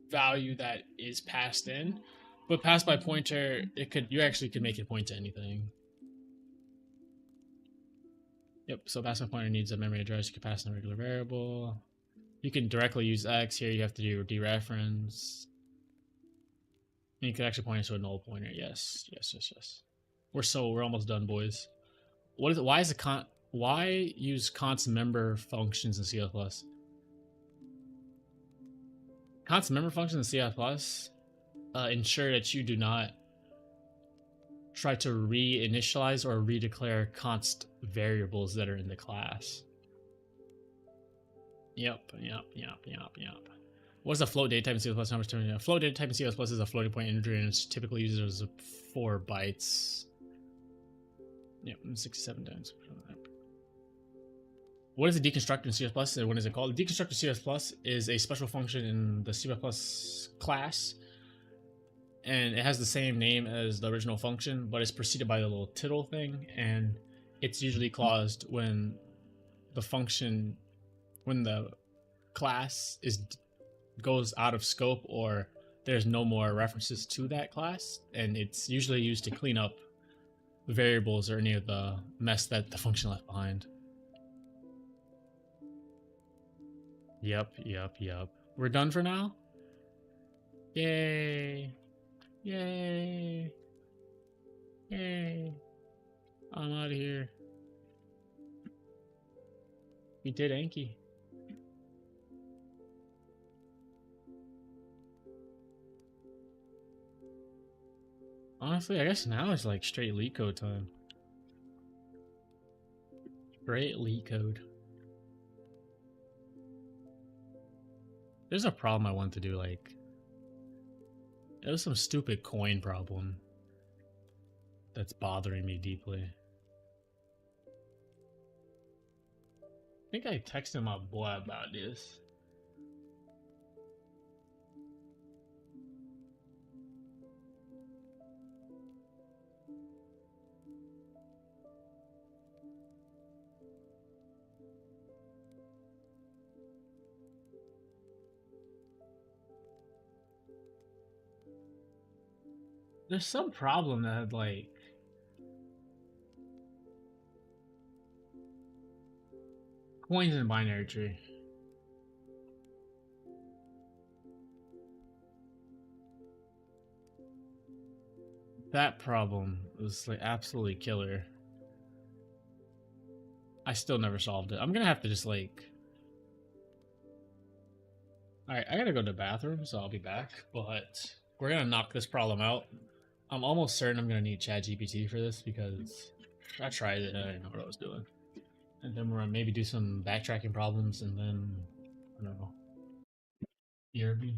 Speaker 1: value that is passed in, but pass by pointer, you actually could make it point to anything. Yep, so pass by pointer needs a memory address. You can pass in a regular variable. You can directly use x. Here you have to do dereference. And you can actually point it to a null pointer. Yes. We're almost done, boys. Why use const member functions in C++? Const member functions in C++ ensure that you do not try to reinitialize or redeclare const variables that are in the class. Yep. What's a float data type in C++? How much time? Float data type in C++ is a floating point integer and it's typically used as 4 bytes. Yep, 67 times. What is a deconstructor in C++ and what is it called? A deconstructor in C++ is a special function in the C++ class, and it has the same name as the original function, but it's preceded by the little tittle thing, and it's usually claused when the class goes out of scope or there's no more references to that class, and it's usually used to clean up variables or any of the mess that the function left behind. Yep. We're done for now? Yay. I'm out of here. We did Anki. Honestly, I guess now it's like straight LeetCode time. Straight LeetCode. There's a problem I want to do, like... It was some stupid coin problem that's bothering me deeply. I think I texted my boy about this. There's some problem that had, like... coins in binary tree. That problem was like absolutely killer. I still never solved it. I'm gonna have to just like... Alright, I gotta go to the bathroom, so I'll be back. But we're gonna knock this problem out. I'm almost certain I'm gonna need ChatGPT for this because I tried it and I didn't know what I was doing. And then we're gonna maybe do some backtracking problems and then, I don't know. ERB.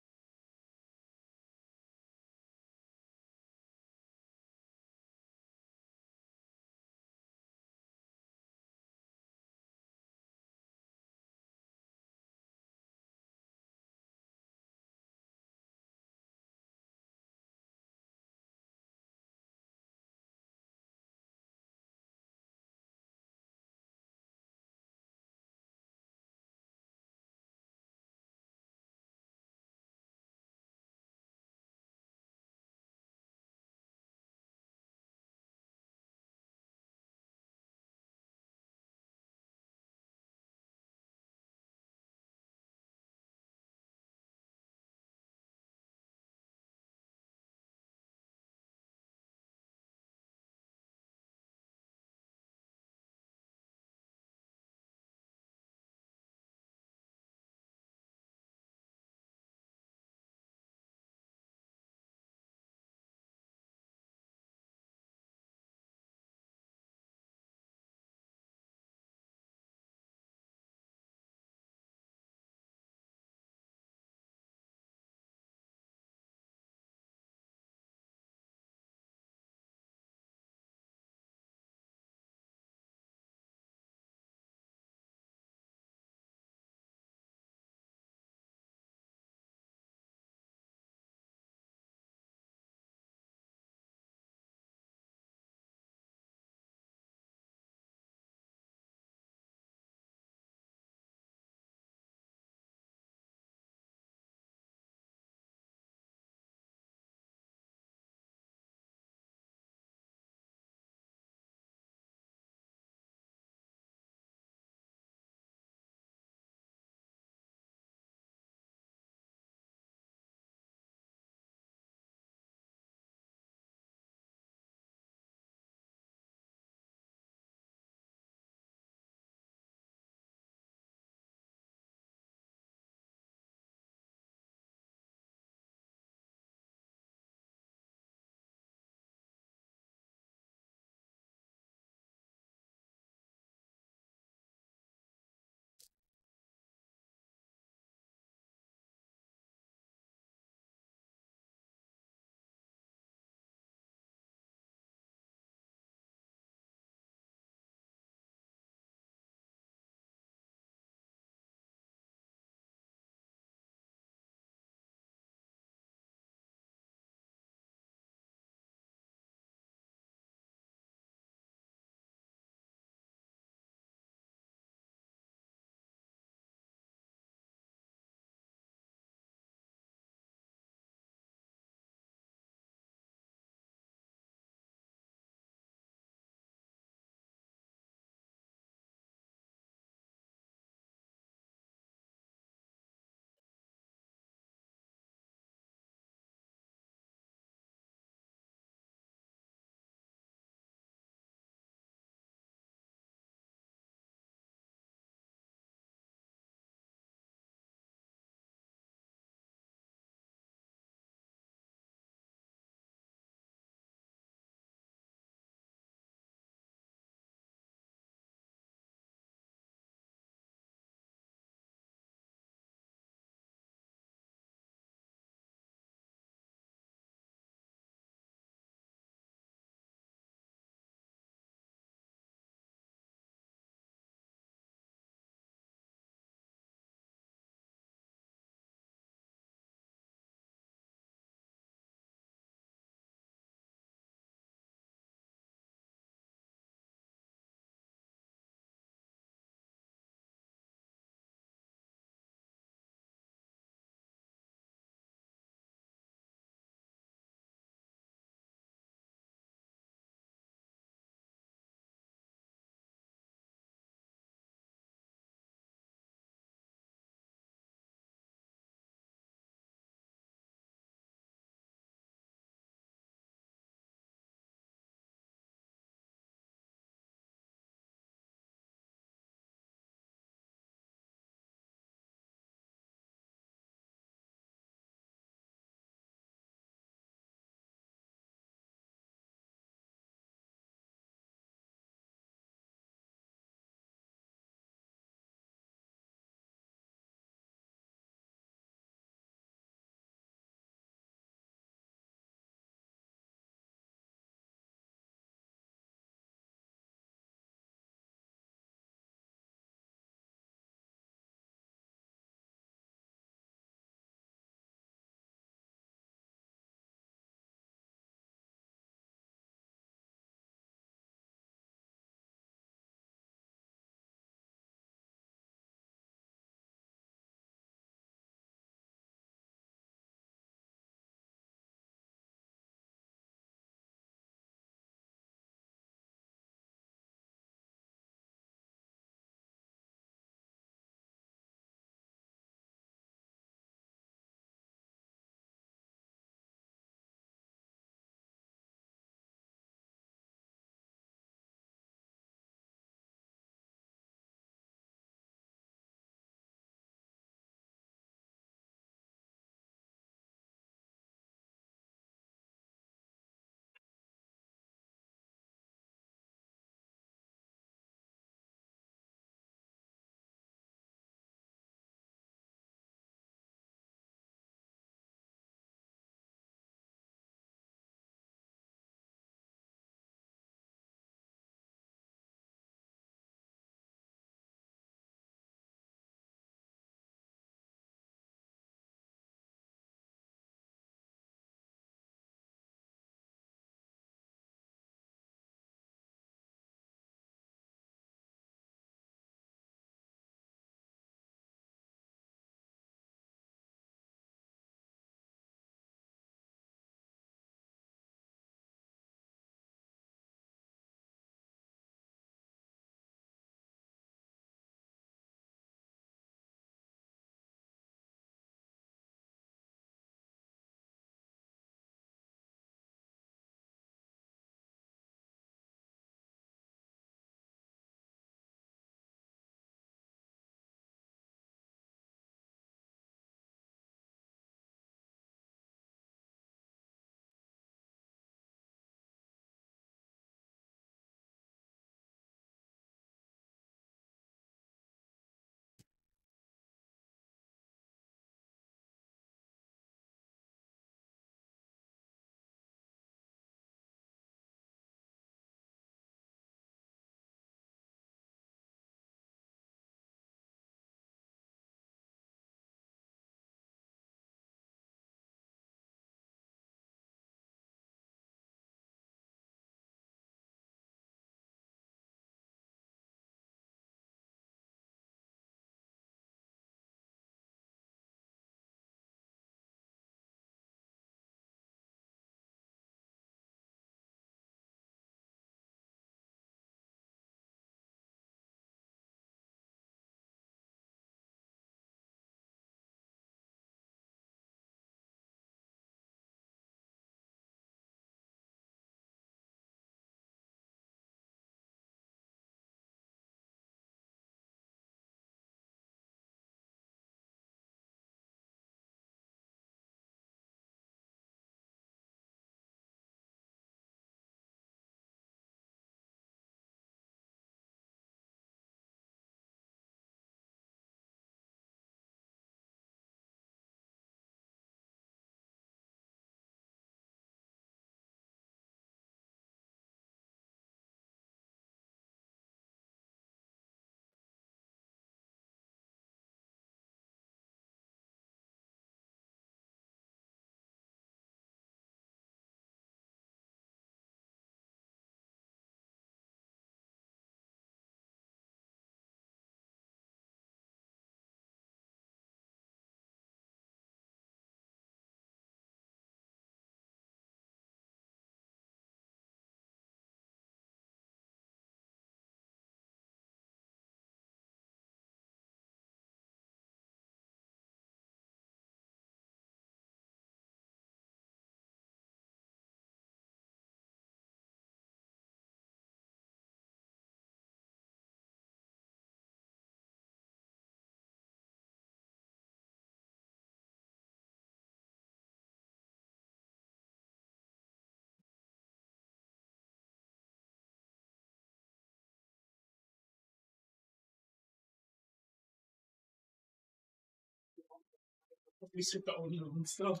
Speaker 1: We took the owner and stuff.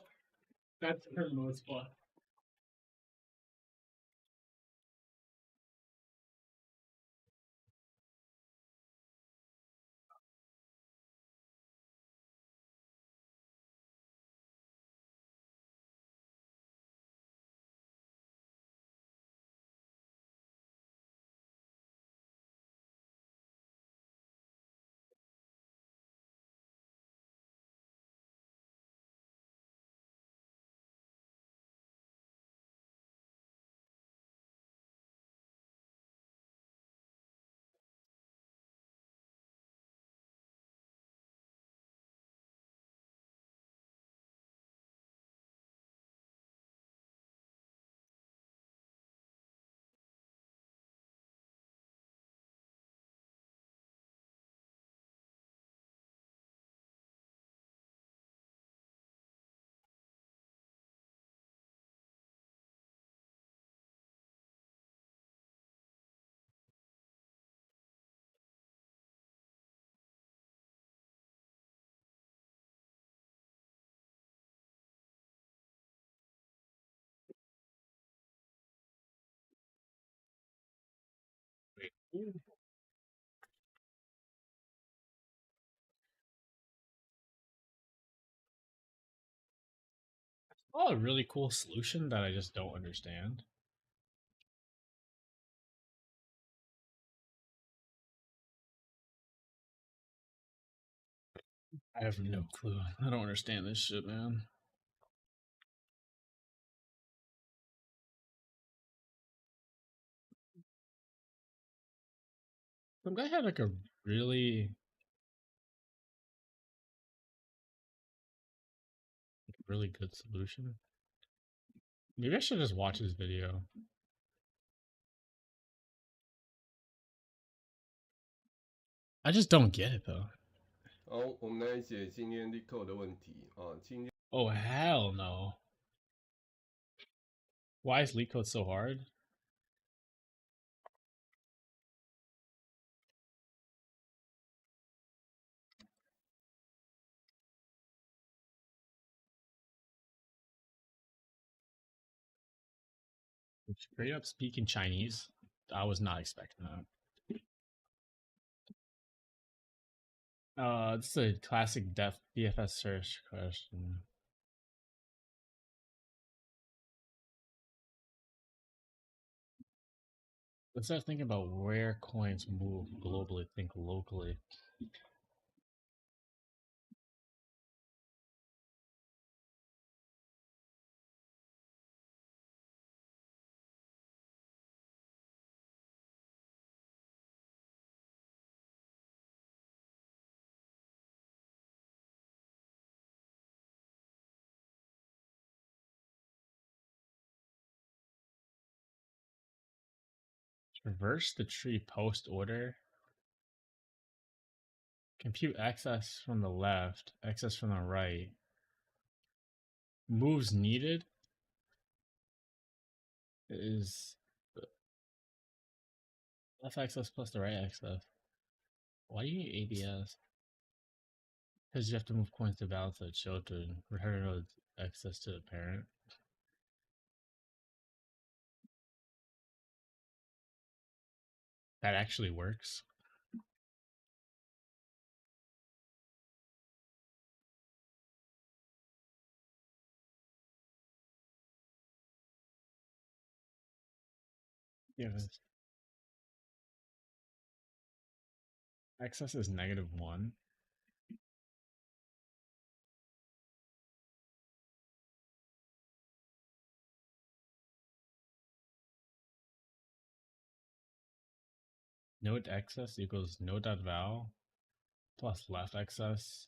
Speaker 1: That's her most spot. Oh, a really cool solution that I just don't understand. I have no clue. I don't understand this shit, man. Some guy had like a really good solution. Maybe I should just watch his video. I just don't get it though.
Speaker 2: 好，我们来解今天 Lico 的问题啊。今天
Speaker 1: Oh hell no! Why is leak code so hard? Straight up speaking Chinese. I was not expecting that. This is a classic DFS search question. Let's start thinking about where coins move globally. Think locally. Traverse the tree post order. Compute excess from the left, excess from the right. Moves needed is left excess plus the right excess. Why do you need ABS? Because you have to move coins to balance that show to return excess to the parent. That actually works. Yeah. Excess is -1. Node excess equals node.val plus left excess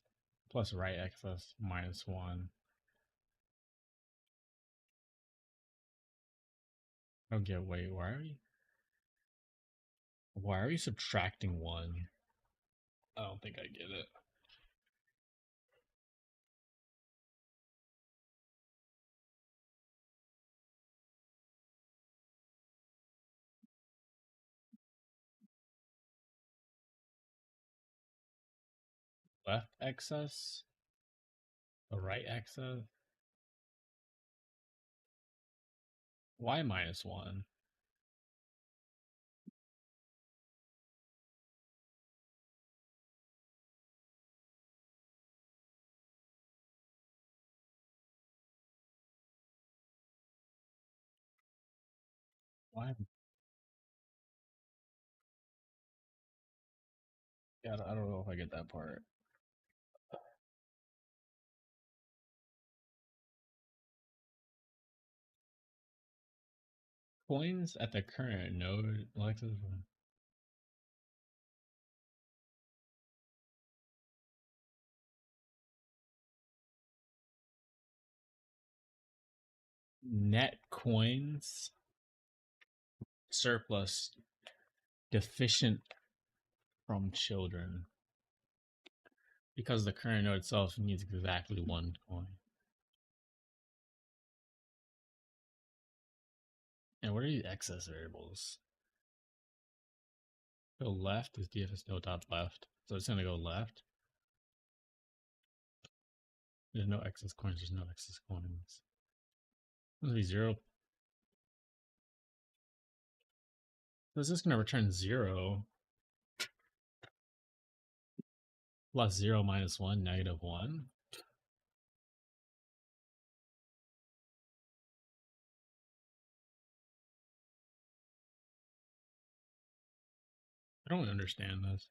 Speaker 1: plus right excess -1. I don't get, wait, why are we subtracting 1? I don't think I get it. Left excess? the right axis. Y minus 1. Why? Yeah, I don't know if I get that part. Coins at the current node. Alexis. Net coins surplus deficient from children, because the current node itself needs exactly 1 coin. And what are these excess variables? Go left is DFS node dot left, so it's gonna go left. There's no excess coins. There's no excess coins. It's gonna be 0. So it's just gonna return 0 plus 0 minus 1 negative 1. I don't understand this.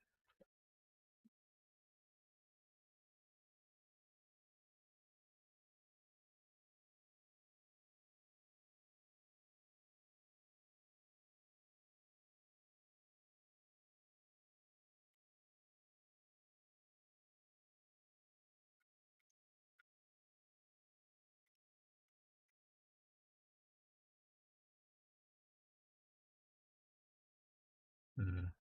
Speaker 1: Mm.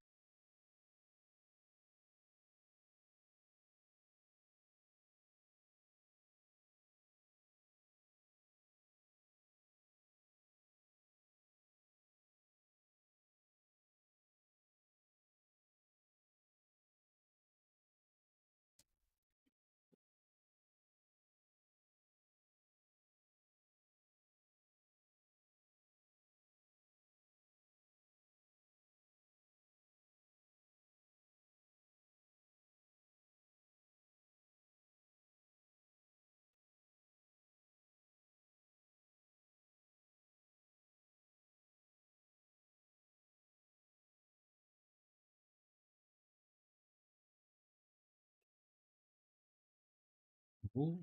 Speaker 1: Ooh.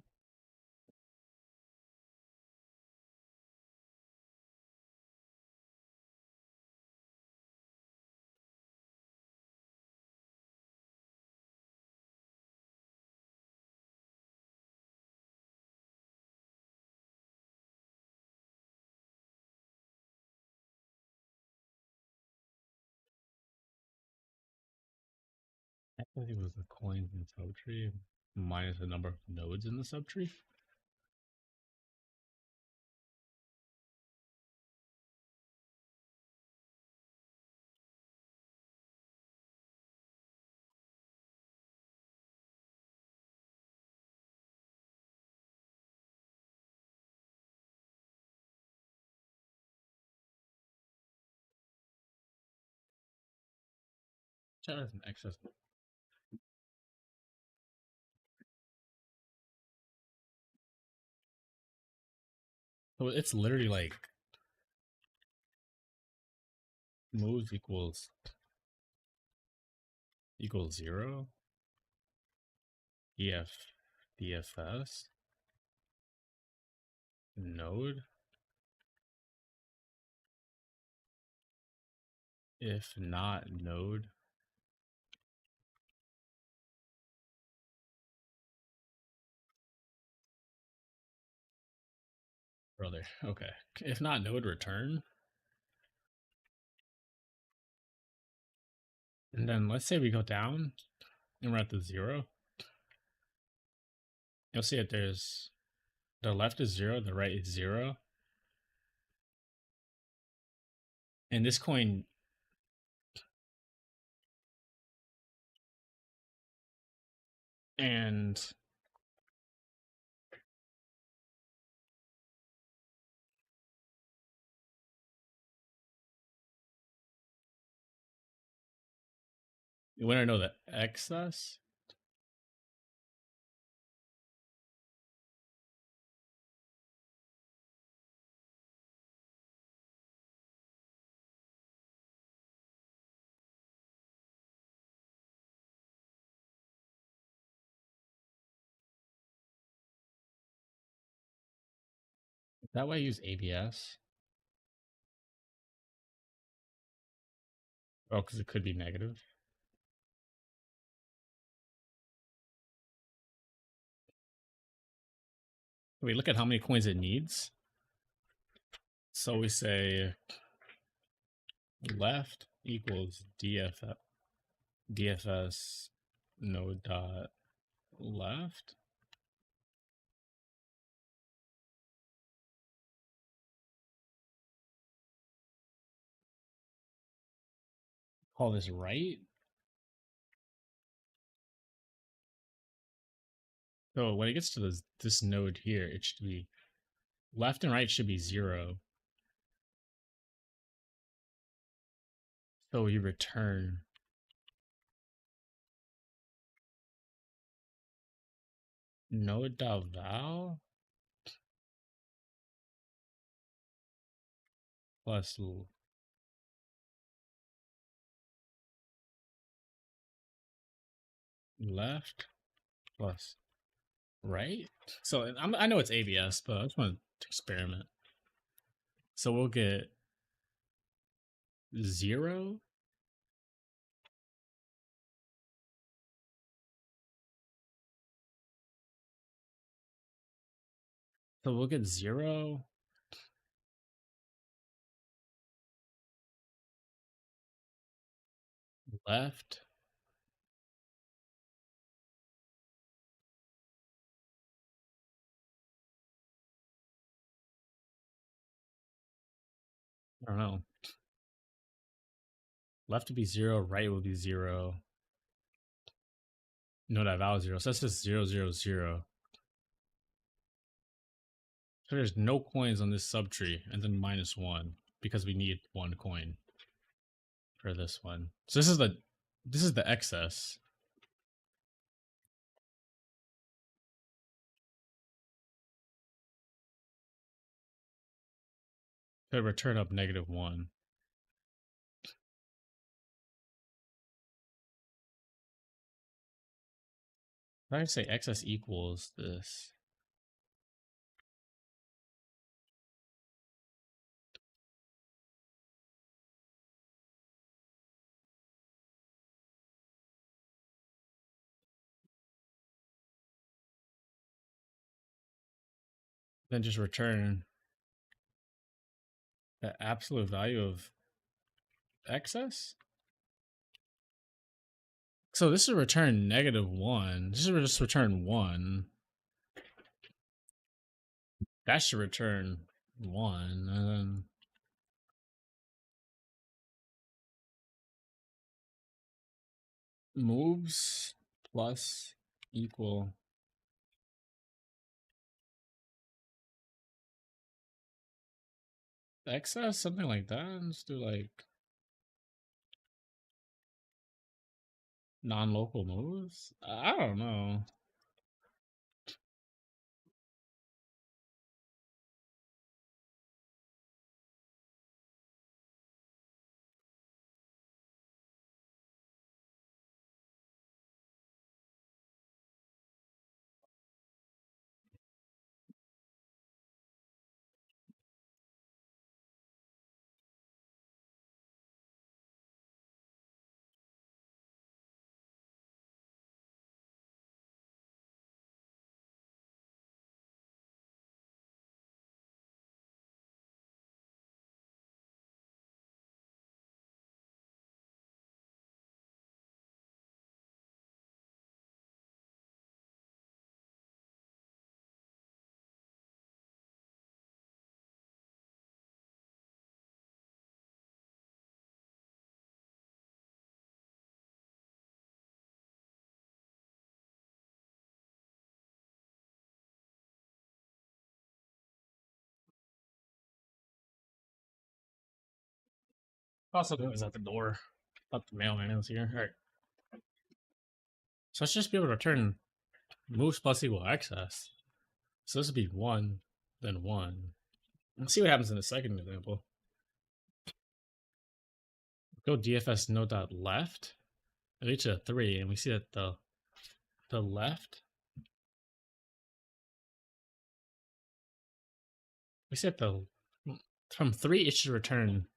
Speaker 1: I thought it was the coins in the subtree minus the number of nodes in the subtree. Chat has an excess. So it's literally like moves equals 0. DFS node if not node brother. Okay, if not node return. And then let's say we go down and we're at the 0. You'll see that there's the left is 0, the right is 0. And this coin and You want to know the excess? That way I use ABS. Oh, because it could be negative. We look at how many coins it needs. So we say left equals DFS node dot left. Call this right. So when it gets to this node here, it should be left and right should be 0. So you return node.val plus left plus right. So I know it's ABS, but I just want to experiment. So we'll get 0. So we'll get 0. Left. I don't know. Left would be 0, right would be 0. No, that value 0. So that's just 0, 0, 0. So there's no coins on this subtree, and then -1 because we need 1 coin for this one. So this is the excess. So return up -1. I say excess equals this. Then just return the absolute value of excess. So this is return -1. This is just return 1. That should return 1. And then moves plus equal excess, something like that. Let's do like non-local moves. I don't know. Also, is at the door. Thought the mailman was here. All right. So let's just be able to return moves plus equal excess. So this would be 1, then 1. Let's see what happens in the second example. Go DFS no dot left. I reach a 3, and we see that the left. We see that from 3 it should return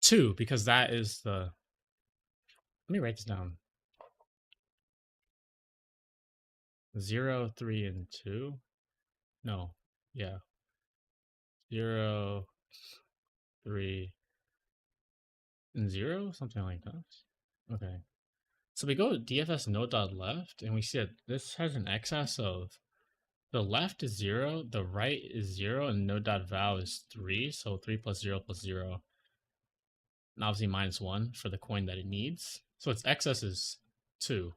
Speaker 1: 2 because that is the. Let me write this down. 0, 3, and 2. No, yeah. 0, 3, and 0, something like that. Okay. So we go DFS no dot left, and we see that this has an excess of the left is 0, the right is 0, and no dot val is 3. So 3 plus 0 plus 0. And obviously minus 1 for the coin that it needs. So its excess is 2.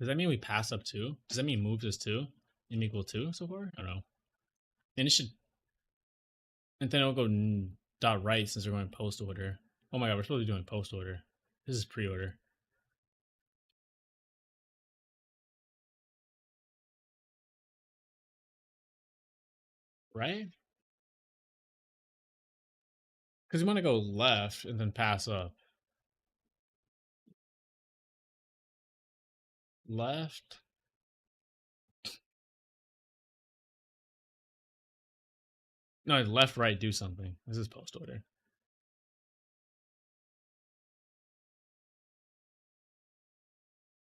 Speaker 1: Does that mean we pass up 2? Does that mean moves is 2? M equal 2 so far? I don't know. And it should. And then it'll go dot right since we're going post order. Oh my god, we're supposed to be doing post order. This is pre order. Right? Because we want to go left and then pass up. Left. No, left, right, do something. This is post order.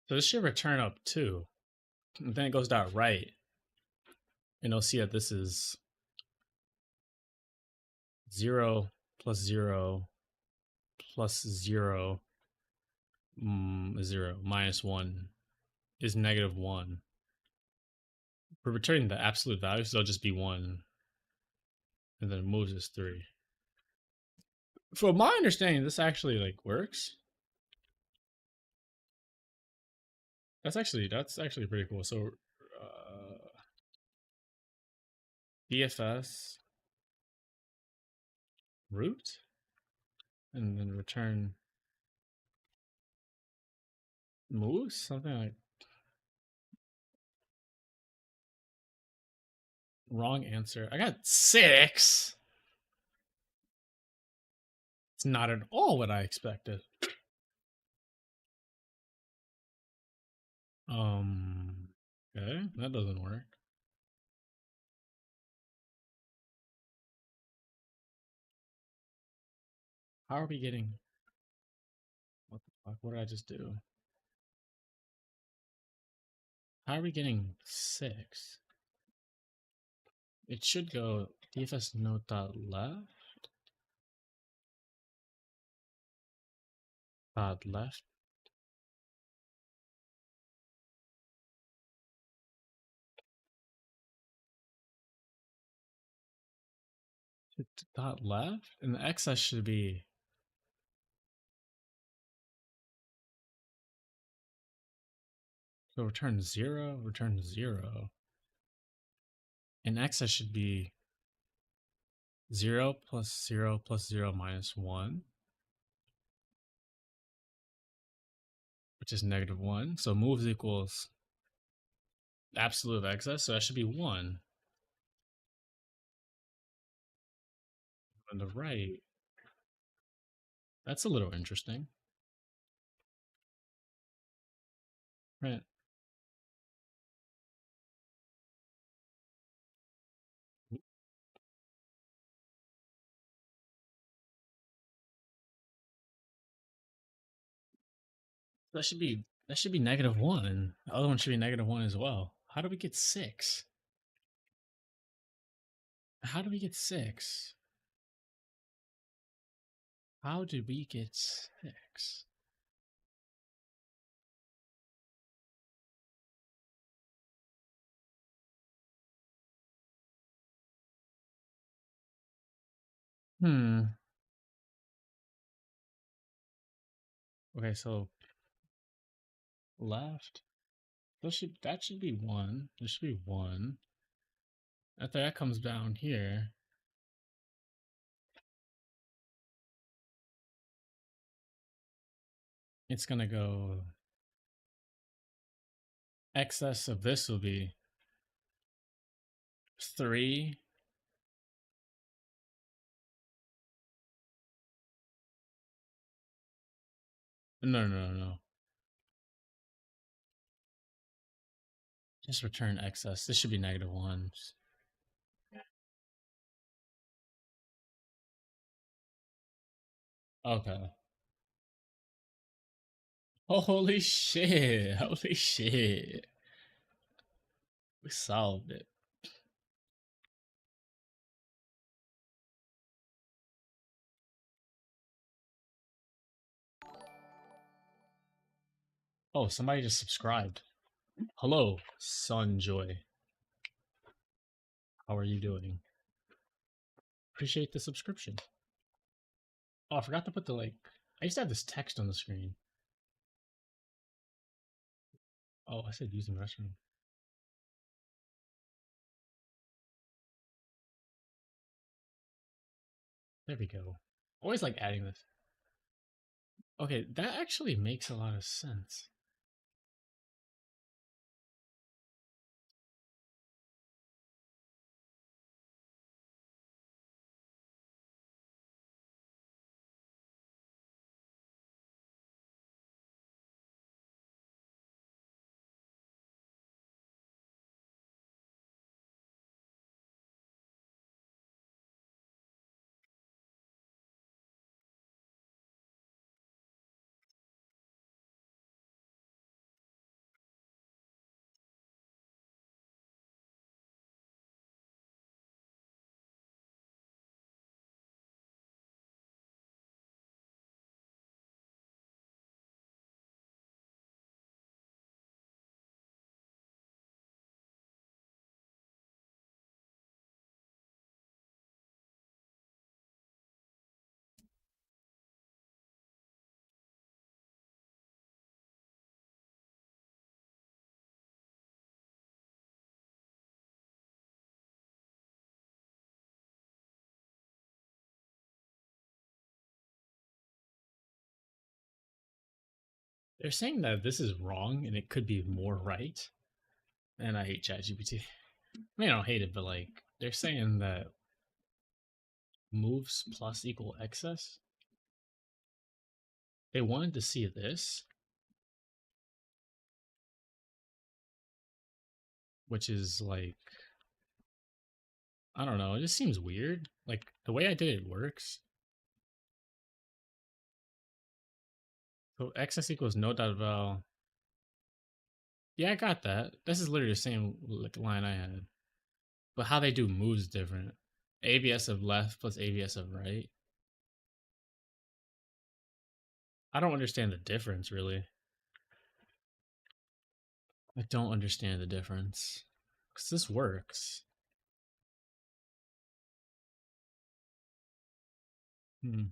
Speaker 1: So this should return up 2. And then it goes dot right. And you'll see that this is 0 plus 0 plus 0 0 minus 1 is negative 1. We're returning the absolute value, so it'll just be 1. And then moves is 3. From my understanding, this actually like works. That's actually pretty cool. So DFS root and then return moves, something like wrong answer. I got 6. It's not at all what I expected. Okay, that doesn't work. How are we getting? What the fuck? What did I just do? How are we getting 6? It should go DFS note dot left. Dot left. Dot left, and the excess should be so return 0, return 0, and excess should be 0 plus 0 plus 0 minus 1, which is negative 1. So moves equals absolute of excess, so that should be 1. On the right, that's a little interesting. Right. That should be negative 1. The other one should be negative 1 as well. How do we get 6? How do we get 6? How did we get 6? Okay, so left. That should be 1. This should be 1. After that comes down here. it's gonna go excess of this will be 3. No. Just return excess. This should be -1. Okay. Holy shit. Holy shit. We solved it. Oh, somebody just subscribed. Hello, Sunjoy. How are you doing? Appreciate the subscription. Oh, I forgot to put the I used to have this text on the screen. Oh, I said using restroom. There we go. Always like adding this. Okay, that actually makes a lot of sense. They're saying that this is wrong and it could be more right. And I hate ChatGPT. I mean, I don't hate it, but they're saying that moves plus equal excess. They wanted to see this, which is I don't know, it just seems weird. Like the way I did it works. So excess equals no dot val. Yeah, I got that. This is literally the same line I had. But how they do moves different. ABS of left plus ABS of right. I don't understand the difference really. I don't understand the difference. Because this works. Hmm.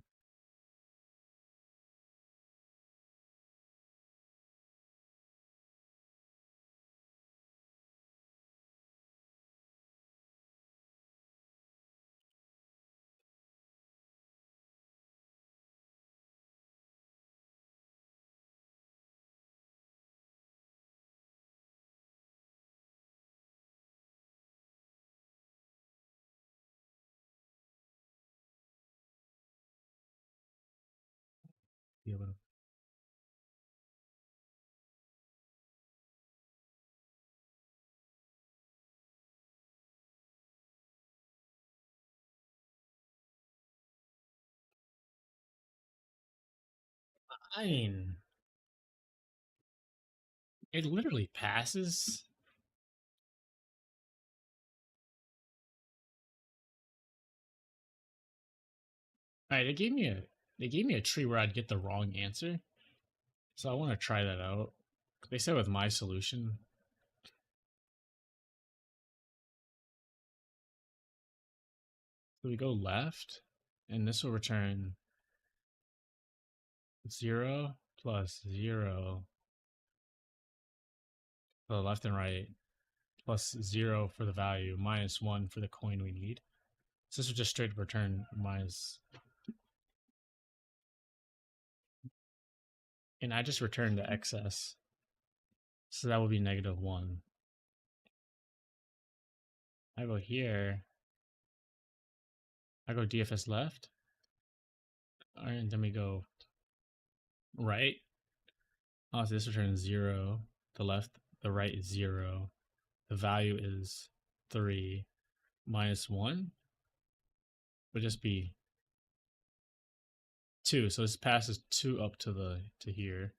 Speaker 1: I mean, it literally passes. All right, they gave me a tree where I'd get the wrong answer, so I want to try that out. They said with my solution. So we go left, and this will return 0 plus 0 for the left and right, plus 0 for the value, minus 1 for the coin we need. So this will just straight up return minus. And I just returned the excess. So that would be -1. I go here. I go DFS left. And then we go right. Oh, so this returns 0. The left, the right is 0. The value is 3 minus 1 would just be 2. So this passes 2 up to here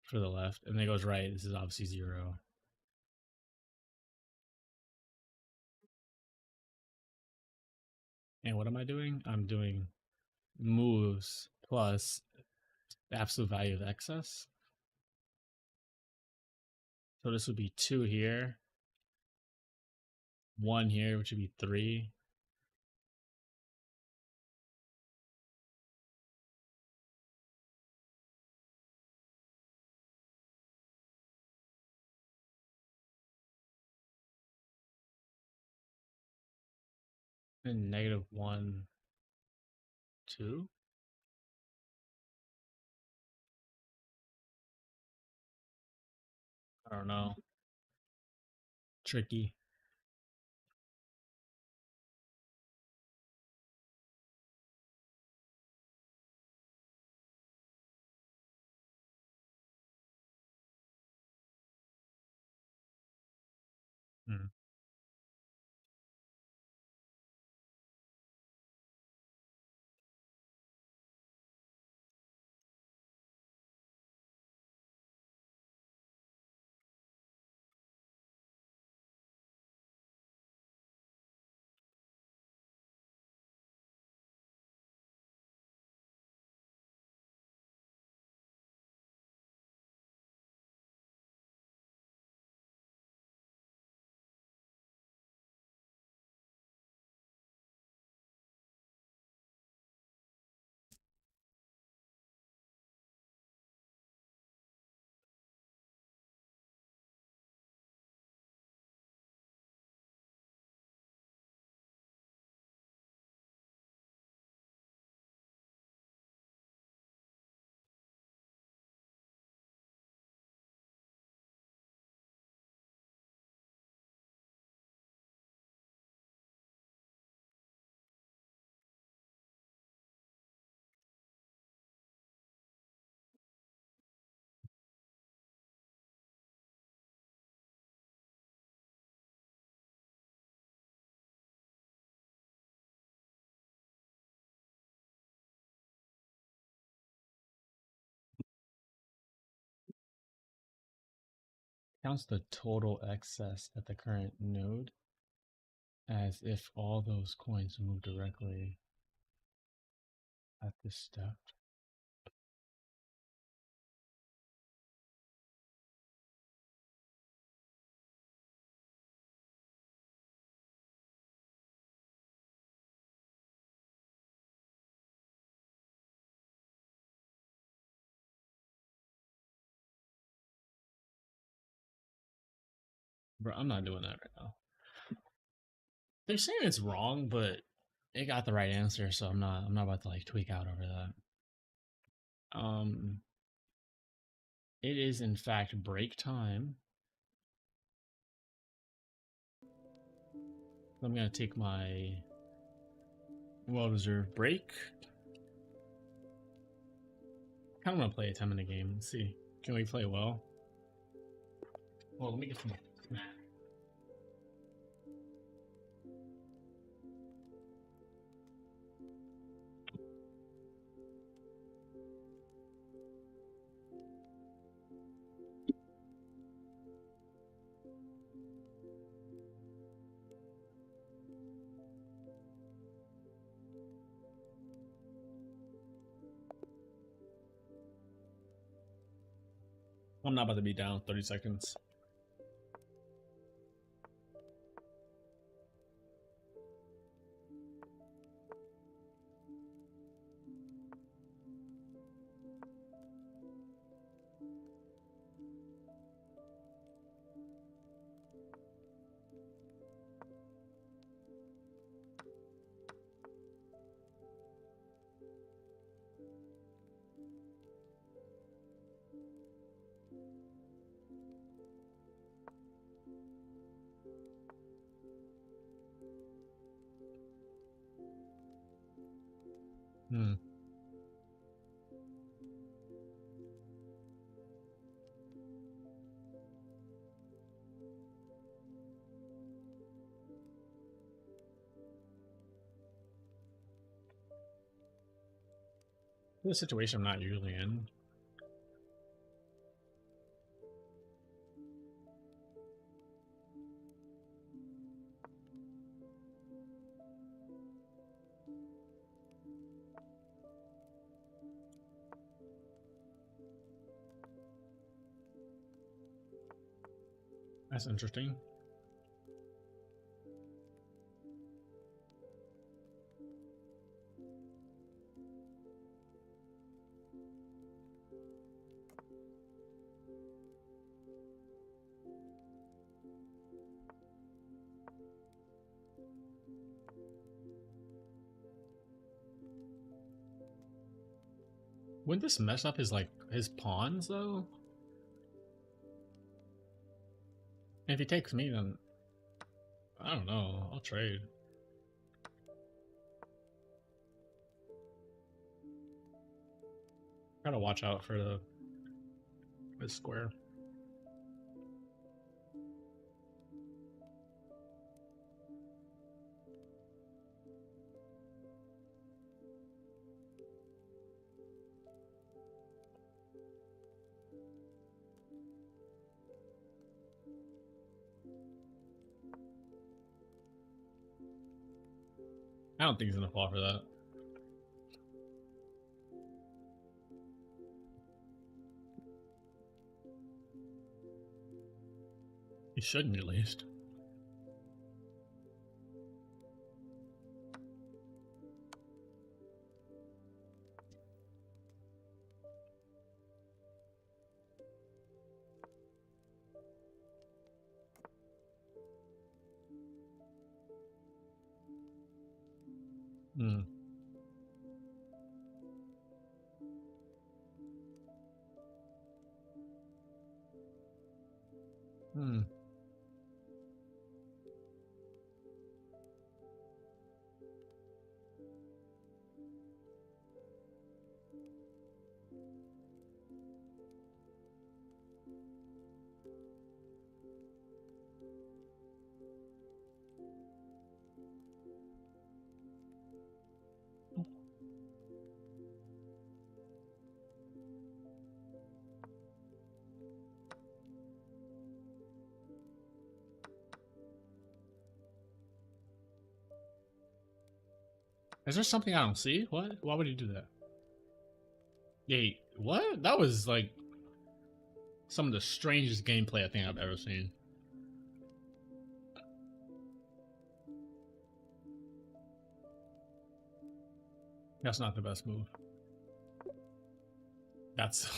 Speaker 1: for the left, and then it goes right. This is obviously 0. And what am I doing? I'm doing moves plus the absolute value of excess. So this would be 2 here, 1 here, which would be 3. And -1, 2. I don't know. Tricky. Hmm. Counts the total excess at the current node as if all those coins move directly at this step. Bro, I'm not doing that right now. They're saying it's wrong, but it got the right answer, so I'm not about to like tweak out over that. It is in fact break time. I'm gonna take my well-deserved break. I kind of want to play a 10-minute game. Let's see. Can we play well? Well, let me get some. I'm not about to be down 30 seconds. Hmm. This situation I'm not usually in. That's interesting. Wouldn't this mess up his his pawns though? And if he takes me, then I don't know. I'll trade. Gotta watch out for the square. I don't think he's gonna fall for that. He shouldn't, at least. Hmm. Hmm. Is there something I don't see? What? Why would he do that? Yeah. What? That was like some of the strangest gameplay I think I've ever seen. That's not the best move. That's.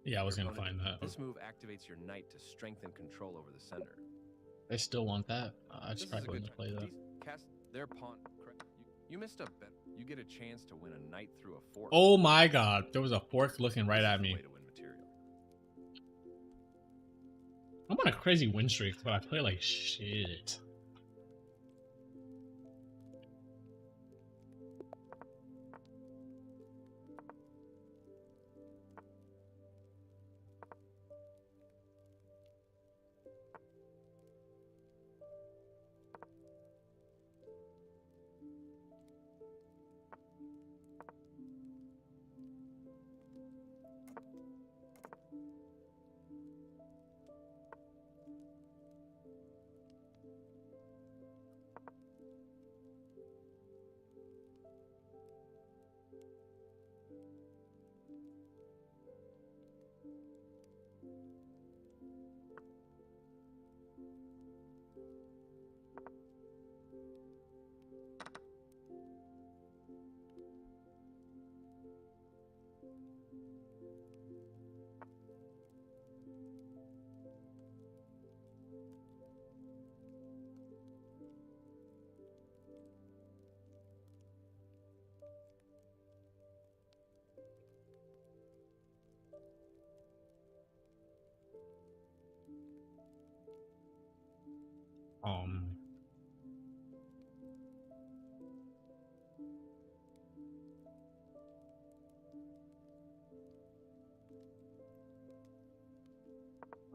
Speaker 1: Yeah, I was gonna find that.
Speaker 3: This move activates your knight to strengthen control over the center.
Speaker 1: They still want that. I
Speaker 3: This
Speaker 1: just
Speaker 3: is a
Speaker 1: probably
Speaker 3: good
Speaker 1: wouldn't play that.
Speaker 3: cast their pawn. You missed a bet. You get a chance to win a knight through a fork.
Speaker 1: Oh my god, there was a fork looking right
Speaker 3: This
Speaker 1: at
Speaker 3: is the
Speaker 1: me.
Speaker 3: way to win material.
Speaker 1: I'm on a crazy win streak, but I play like shit. Um,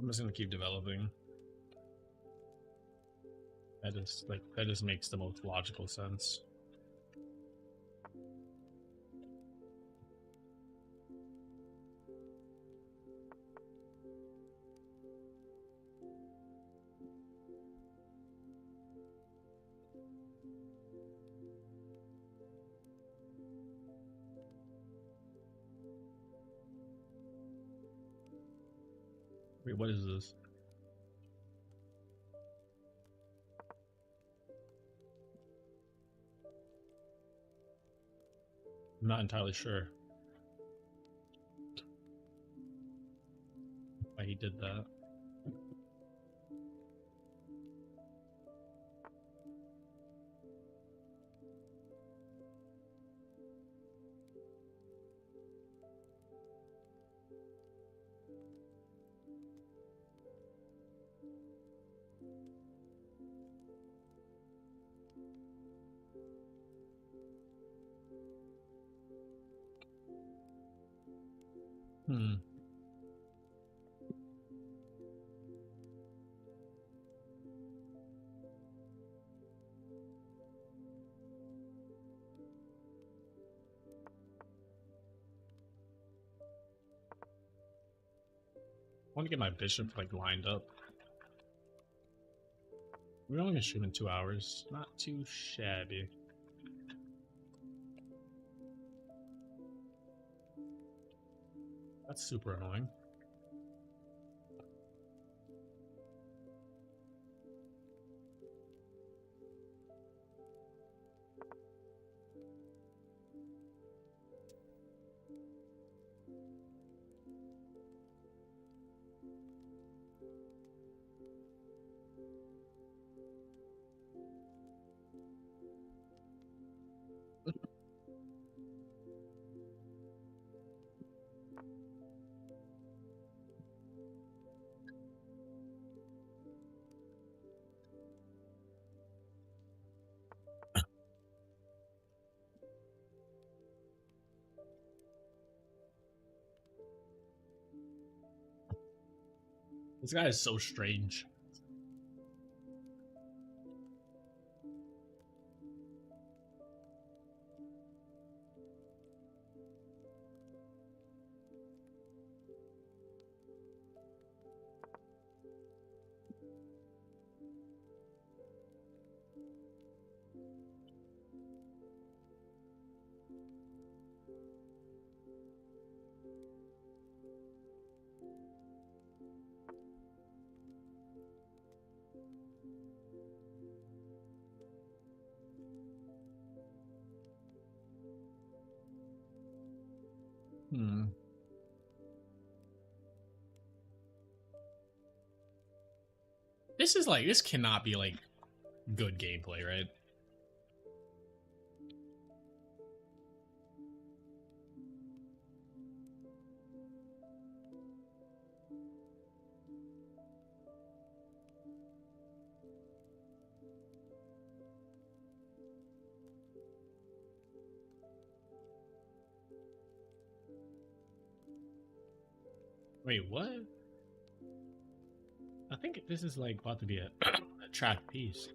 Speaker 1: I'm just gonna keep developing. That just makes the most logical sense. Wait, what is this? I'm not entirely sure why he did that. Hmm. I want to get my bishop like lined up. We're only gonna shoot in 2 hours. Not too shabby. That's super annoying. This guy is so strange. Hmm. This cannot be like good gameplay, right? Wait, what? I think this is like about to be a track piece.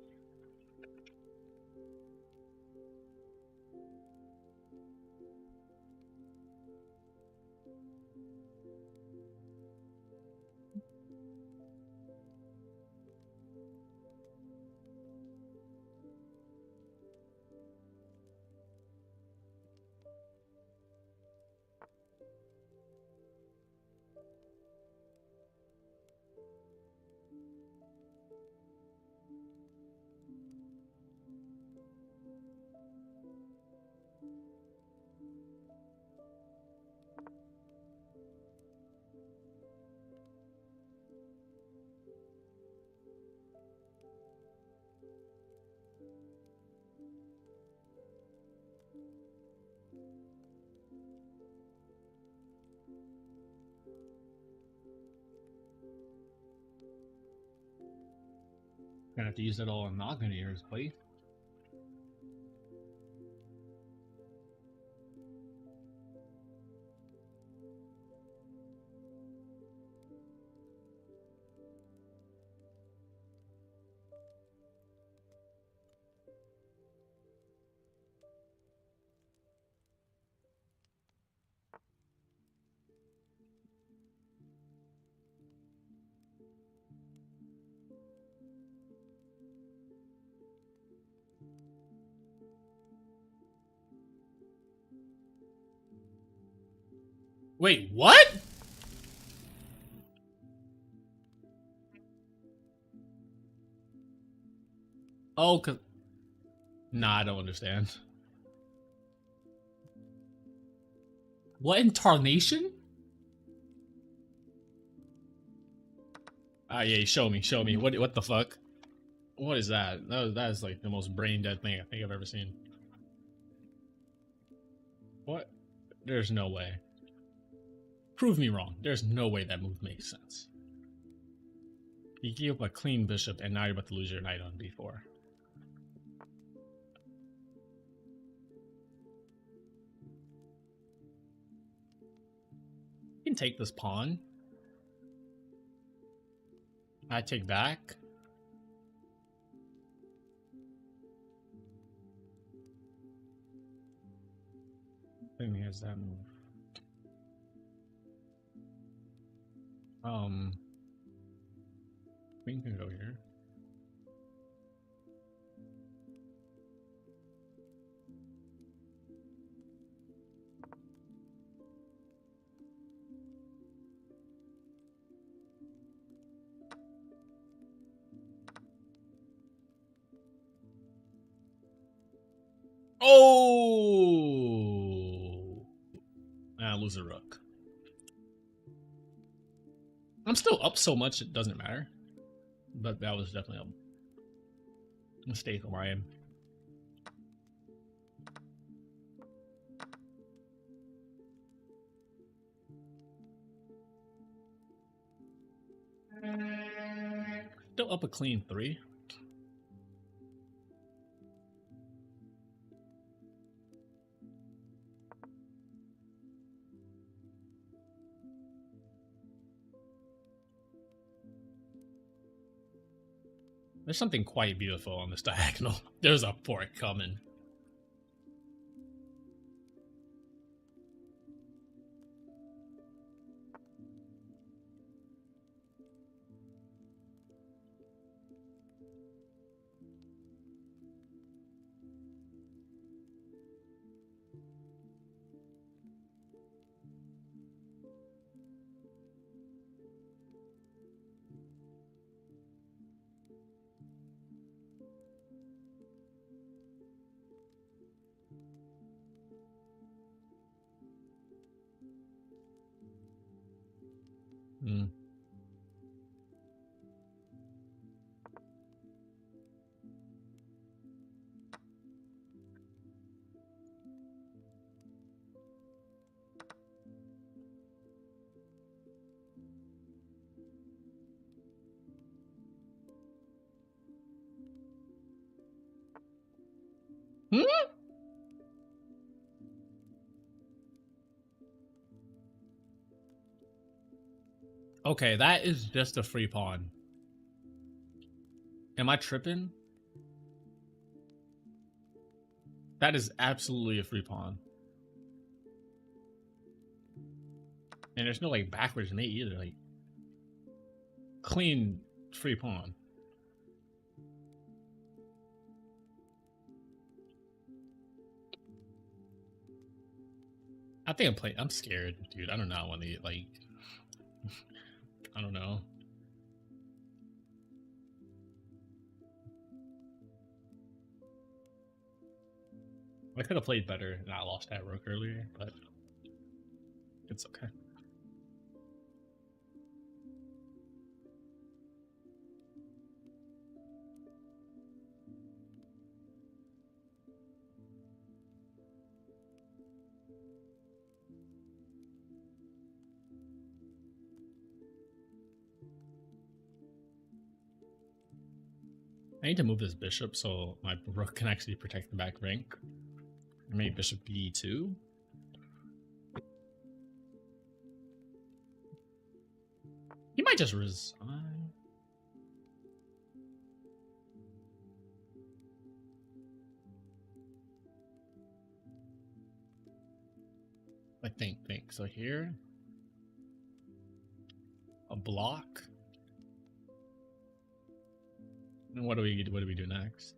Speaker 1: Gonna have to use it all on noggin ears, buddy. Wait, what? Oh, cause nah, I don't understand. What in Tarnation? Ah, yeah, show me. What the fuck? What is that? That is like the most brain dead thing I think I've ever seen. What? There's no way. Prove me wrong. There's no way that move makes sense. You gave up a clean bishop, and now you're about to lose your knight on b4. You can take this pawn. I take back. I think he has that move. Queen can go here. Oh! I lose a rook. I'm still up so much it doesn't matter. But that was definitely a mistake on my end. Still up a clean 3. There's something quite beautiful on this diagonal. There's a fork coming. Hmm. Hmm? Okay, that is just a free pawn. Am I tripping? That is absolutely a free pawn. And there's no like backwards mate either. Like clean free pawn. I think I'm playing. I'm scared, dude. I do not want to get like. I don't know. I could have played better and not lost that rook earlier, but it's okay. I need to move this bishop so my rook can actually protect the back rank. Maybe bishop b2. He might just resign. I think. So here, a block. And what do we do next?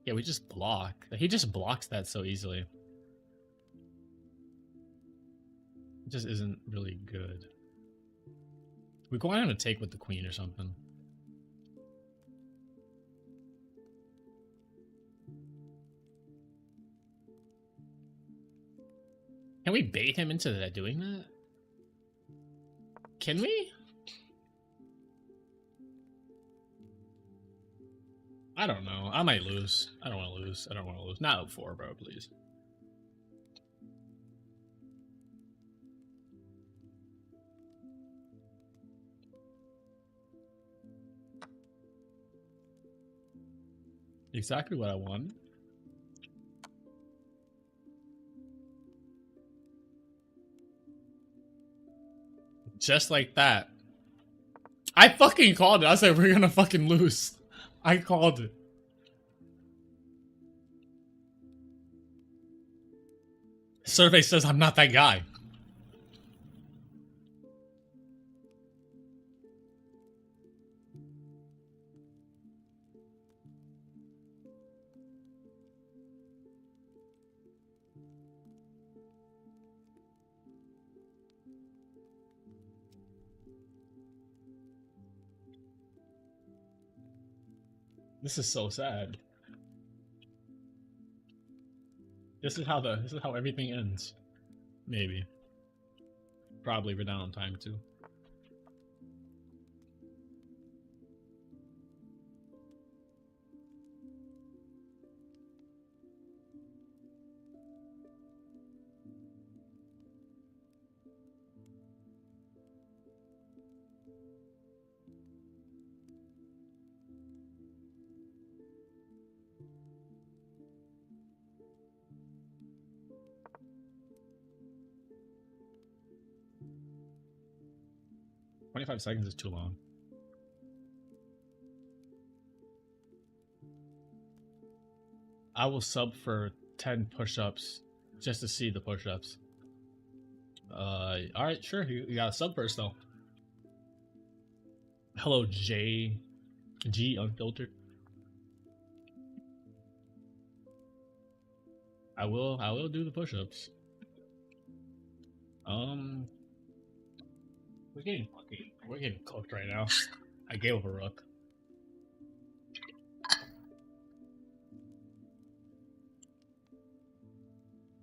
Speaker 1: Yeah, we just block. He just blocks that so easily. It just isn't really good. We go on to take with the queen or something. Can we bait him into that doing that? Can we? I don't know. I might lose. I don't want to lose. I don't want to lose. Not 4, bro, please. Exactly what I want. Just like that. I fucking called it. I said we're gonna fucking lose. I called it. Survey says I'm not that guy. This is so sad. This is how everything ends. Maybe. Probably we're down on time too. "25 seconds is too long." I will sub for 10 push-ups just to see the push-ups. Alright, sure. You got a sub first, though. Hello, G Unfiltered. I will do the push-ups. We're getting cooked right now. I gave up a rook.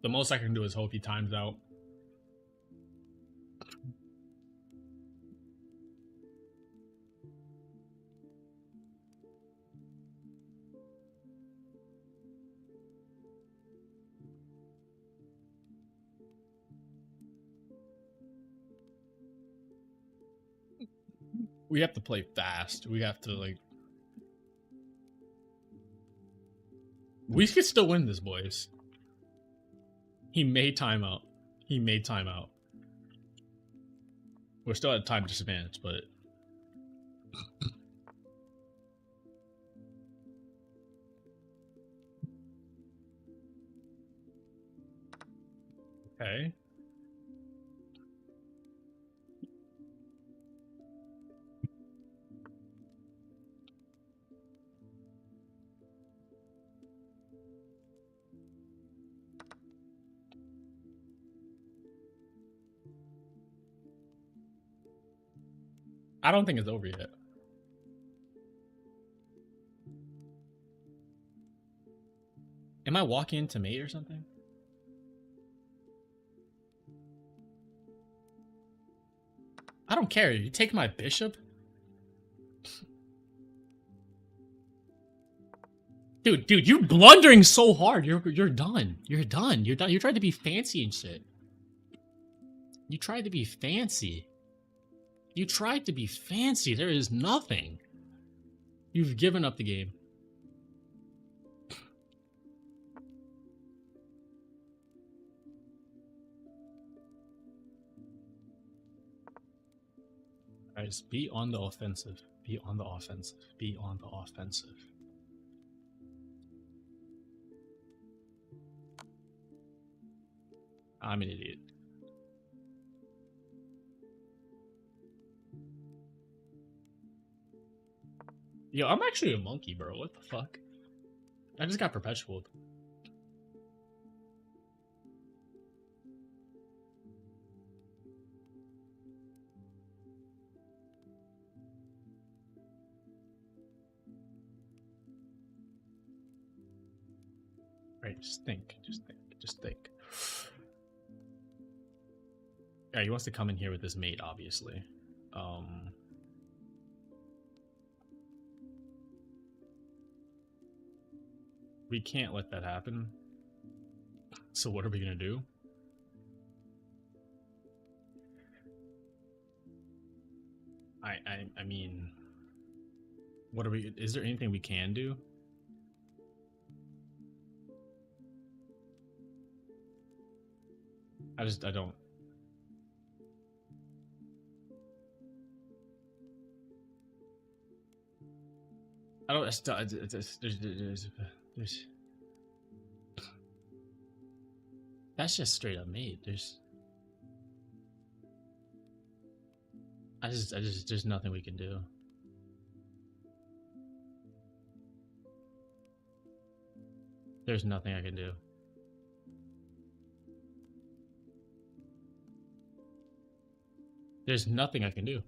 Speaker 1: The most I can do is hope he times out. We have to play fast. We have to, like... We could still win this, boys. He made time out. He made time out. We're still at time disadvantage, but... Okay. I don't think it's over yet. Am I walking into mate or something? I don't care. You take my bishop? Dude, you're blundering so hard. You're done. You're done. You're done. You tried to be fancy and shit. You tried to be fancy. You tried to be fancy. There is nothing. You've given up the game. Guys, be on the offensive. Be on the offensive. Be on the offensive. I'm an idiot. Yo, I'm actually a monkey, bro. What the fuck? I just got perpetual. Right, just think. Yeah, he wants to come in here with his mate, obviously. We can't let that happen. So what are we gonna do? I mean, what are we? Is there anything we can do? I don't. There's that's just straight up made. There's nothing we can do. There's nothing I can do. There's nothing I can do.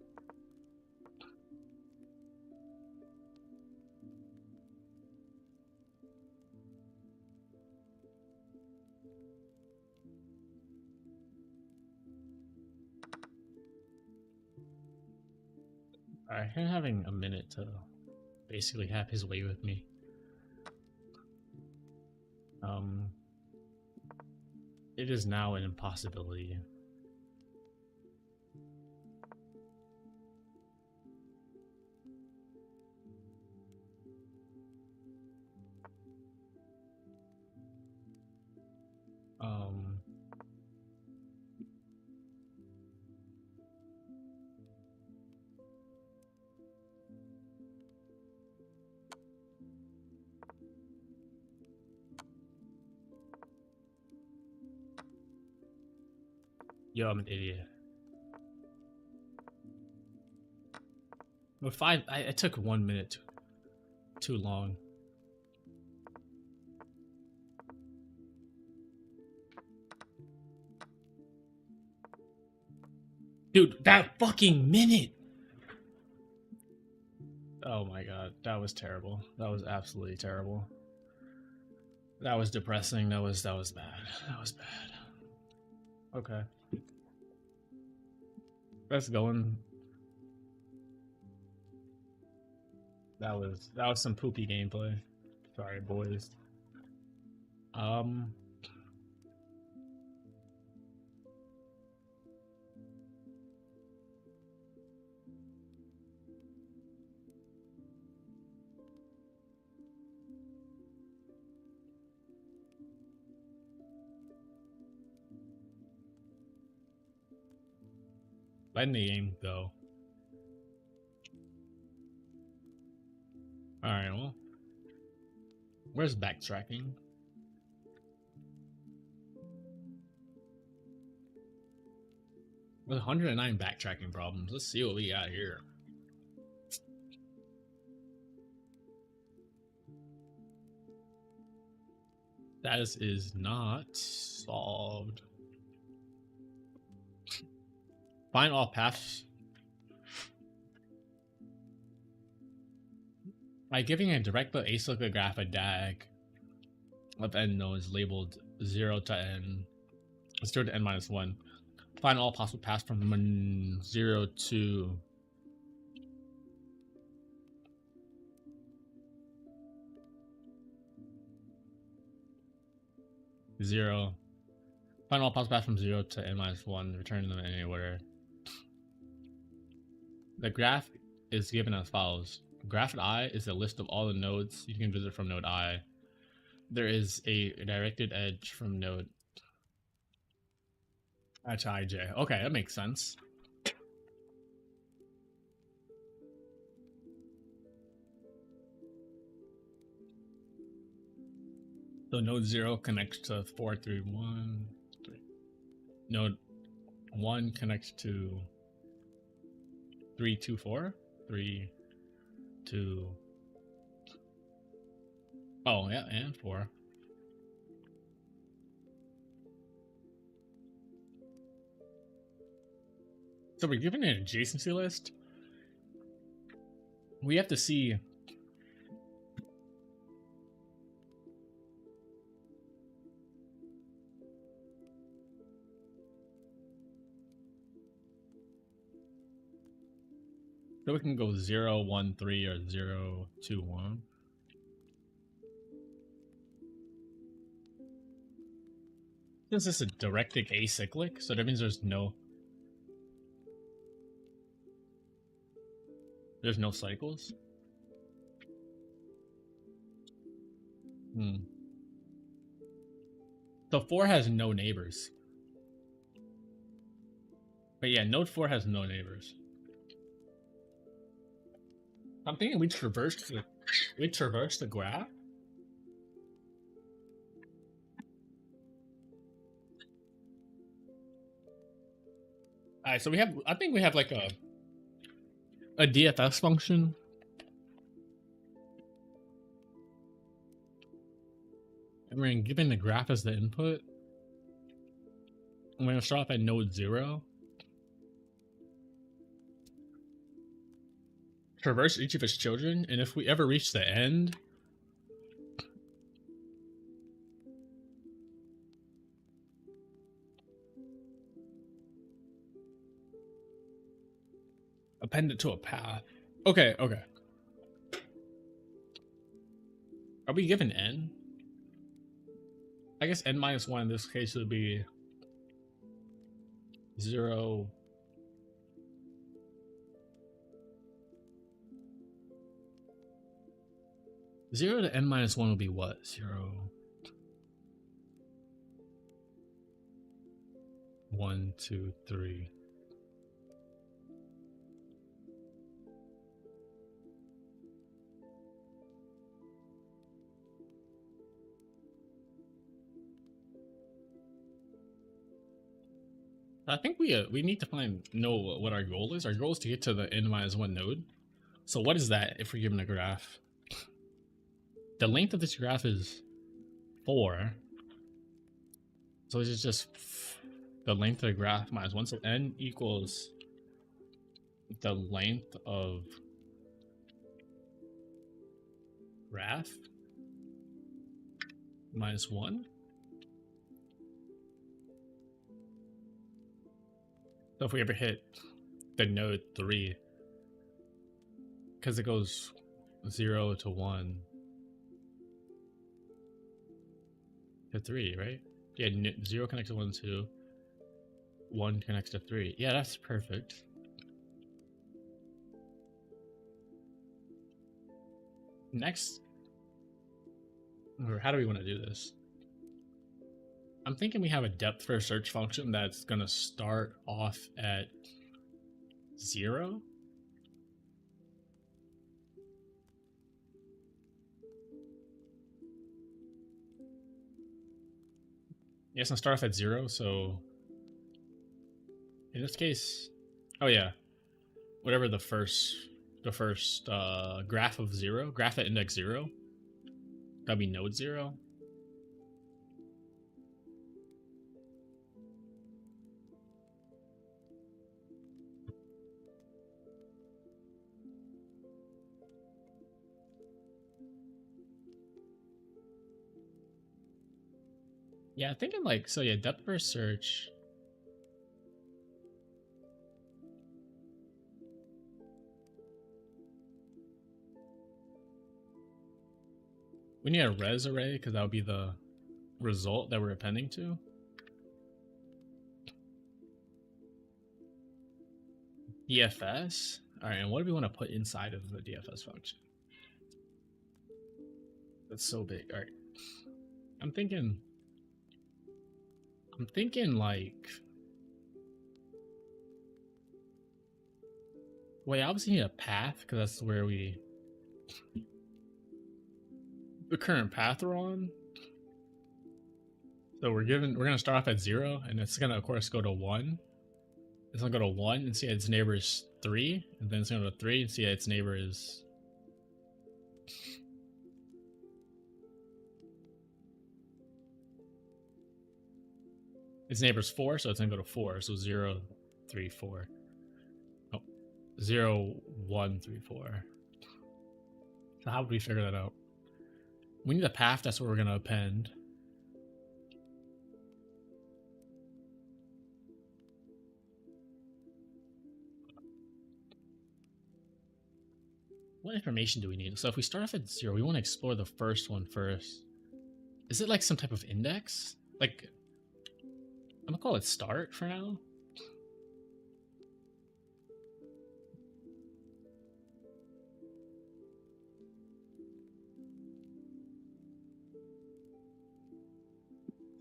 Speaker 1: Alright, him having a minute to basically have his way with me. It is now an impossibility. Yo, I'm an idiot. But it took 1 minute too long. Dude, that fucking minute! Oh my god, that was terrible. That was absolutely terrible. That was depressing. That was bad. That was bad. Okay. Let's go in. That was some poopy gameplay. Sorry, boys. Letting the game go. Alright, well. Where's backtracking? With 109 backtracking problems, let's see what we got here. Status is not solved. Find all paths. By giving a direct acyclic graph a DAG of end nodes labeled 0 to n, 0 to n minus 1. Find all possible paths from 0 to zero. Find all possible paths from 0 to n minus 1. Return them in any order. The graph is given as follows. Graph I is a list of all the nodes you can visit from node I. There is a directed edge from node to ij. Okay, that makes sense. So node 0 connects to 4 through 1. 3. Node 1 connects to 3, 2, 4. 3, 2, Oh, yeah, and 4. So we're given an adjacency list. We have to see so we can go 0, 1, 3 or 0, 2, 1. Since this is a directed acyclic, so that means there's no cycles. So 4 has no neighbors. But yeah, node 4 has no neighbors. I'm thinking we traverse the graph. Alright, so I think we have like a DFS function. And we're given the graph as the input. I'm gonna start off at node 0. Traverse each of its children, and if we ever reach the end, append it to a path. Okay. Are we given n? I guess n minus 1 in this case would be 0. Zero to n minus 1 would be what? 0, 1, 2, 3. I think we need to know what our goal is. Our goal is to get to the n minus 1 node. So what is that if we're given a graph? The length of this graph is 4. So this is just the length of the graph minus 1. So n equals the length of graph minus 1. So if we ever hit the node 3, because it goes 0 to 1 to 3, right? Yeah, 0 connects to 1, 2. 1 connects to 3. Yeah, that's perfect. Next, or how do we want to do this? I'm thinking we have a depth first search function that's going to start off at 0. Yeah, it's going to start off at 0, so in this case, oh yeah, whatever the first graph of 0, graph at index 0, that'd be node 0. Yeah, thinking like, so yeah, depth first search. We need a res array because that would be the result that we're appending to. DFS. All right, and what do we want to put inside of the DFS function? That's so big. All right, I'm thinking like, well, I obviously need a path because that's where the current path we're on. So we're gonna start off at 0, and it's gonna of course go to 1. It's gonna go to 1 and see its neighbor is 3, and then it's gonna go to 3 and see its neighbor is its neighbor's 4, so it's gonna go to 4. So 0, 3, 4. Oh, 0, 1, 3, 4. So how would we figure that out? We need a path, that's what we're gonna append. What information do we need? So if we start off at 0, we want to explore the first one first. Is it like some type of index? Like, I'm gonna call it start for now.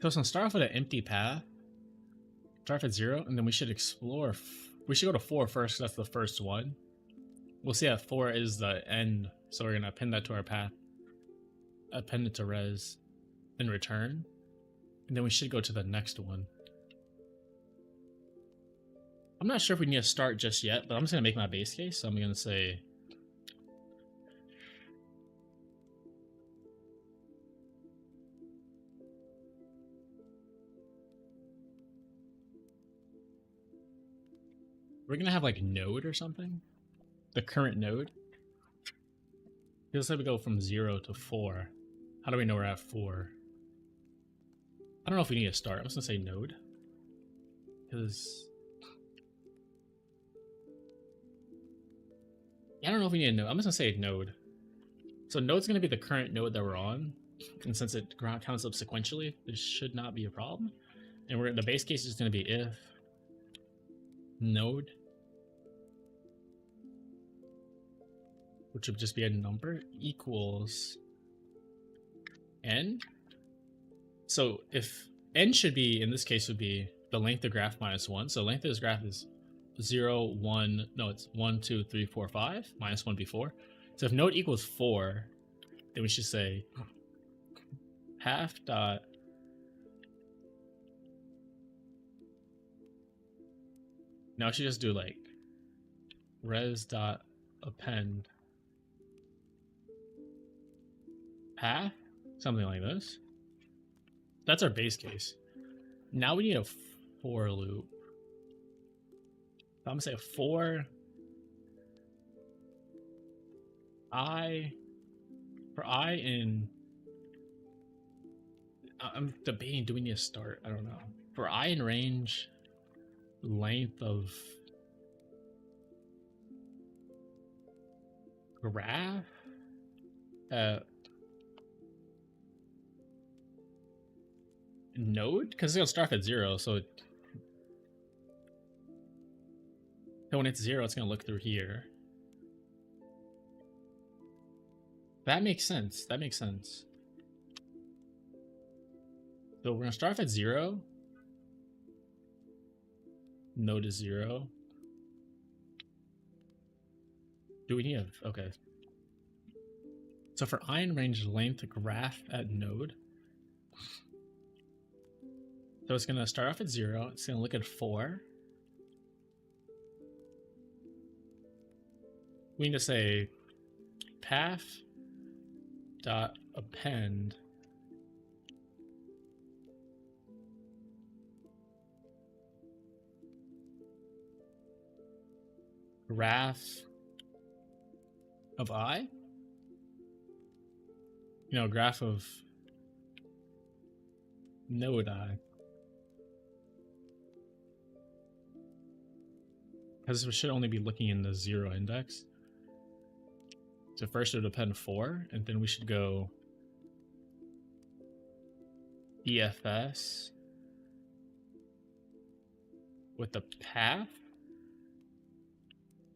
Speaker 1: So it's gonna start off with an empty path. Start off at 0, and then we should explore. We should go to 4 first, 'cause that's the first one. We'll see that 4 is the end, so we're gonna append that to our path. Append it to res, then return. And then we should go to the next one. I'm not sure if we need to start just yet, but I'm just gonna make my base case, so I'm gonna say we're gonna have like node or something. The current node. Let's say we go from 0 to 4. How do we know we're at 4? I don't know if we need to start. I'm just gonna say node. Because I don't know if we need a node. I'm just gonna say node. So node's gonna be the current node that we're on. And since it counts up sequentially, this should not be a problem. And the base case is gonna be if node, which would just be a number, equals n. So if n should be, in this case, would be the length of graph minus 1. So length of this graph is 0, 1, no, it's 1, 2, 3, 4, 5, minus 1 before. So if node equals 4, then we should say half dot now I should just do like res dot append path, something like this. That's our base case. Now we need a for loop. I'm gonna say for I in I'm debating, do we need to start? I don't know. For I in range length of graph node, because it's gonna start at 0, so when it's 0, it's gonna look through here. That makes sense. That makes sense. So we're gonna start off at 0. Node is 0. Do we need a... Okay. So for I in range length graph at node, so it's gonna start off at 0. It's gonna look at 4. We need to say path dot append graph of I. You know, graph of node I. Because we should only be looking in the 0 index. So first it would append 4, and then we should go EFS with the path,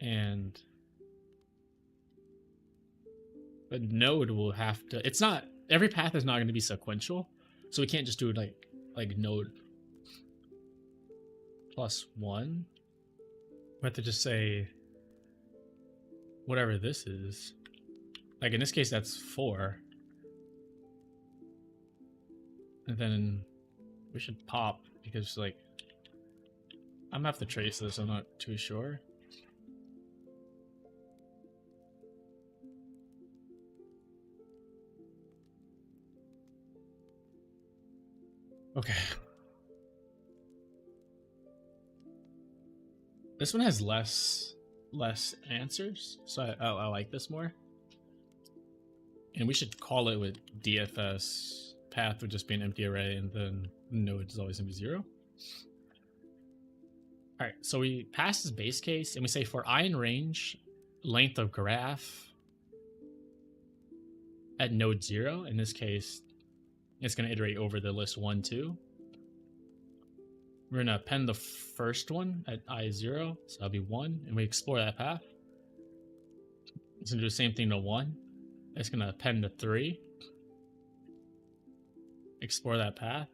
Speaker 1: and the node will have to, it's not, every path is not going to be sequential, so we can't just do it like node plus 1. We have to just say whatever this is. Like in this case, that's 4. And then we should pop, because like, I'm gonna have to trace this, I'm not too sure. Okay. This one has less answers, so I like this more. And we should call it with DFS. Path would just be an empty array, and then node is always gonna be 0. All right, so we pass this base case, and we say for I in range, length of graph at node 0. In this case, it's gonna iterate over the list 1, 2. We're gonna append the first one at I0, so that'll be 1, and we explore that path. It's gonna do the same thing to 1. It's gonna append to 3. Explore that path.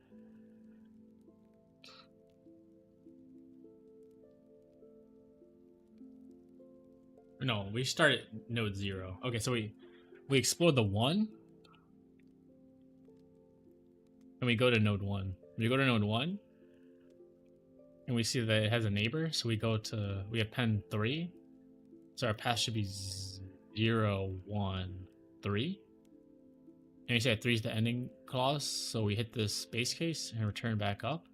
Speaker 1: No, we start at node 0. Okay, so we explore the 1. And we go to node 1. We go to node 1. And we see that it has a neighbor, so we append 3. So our path should be 0, 1, 3. And we say that 3 is the ending clause, so we hit this base case and return back up.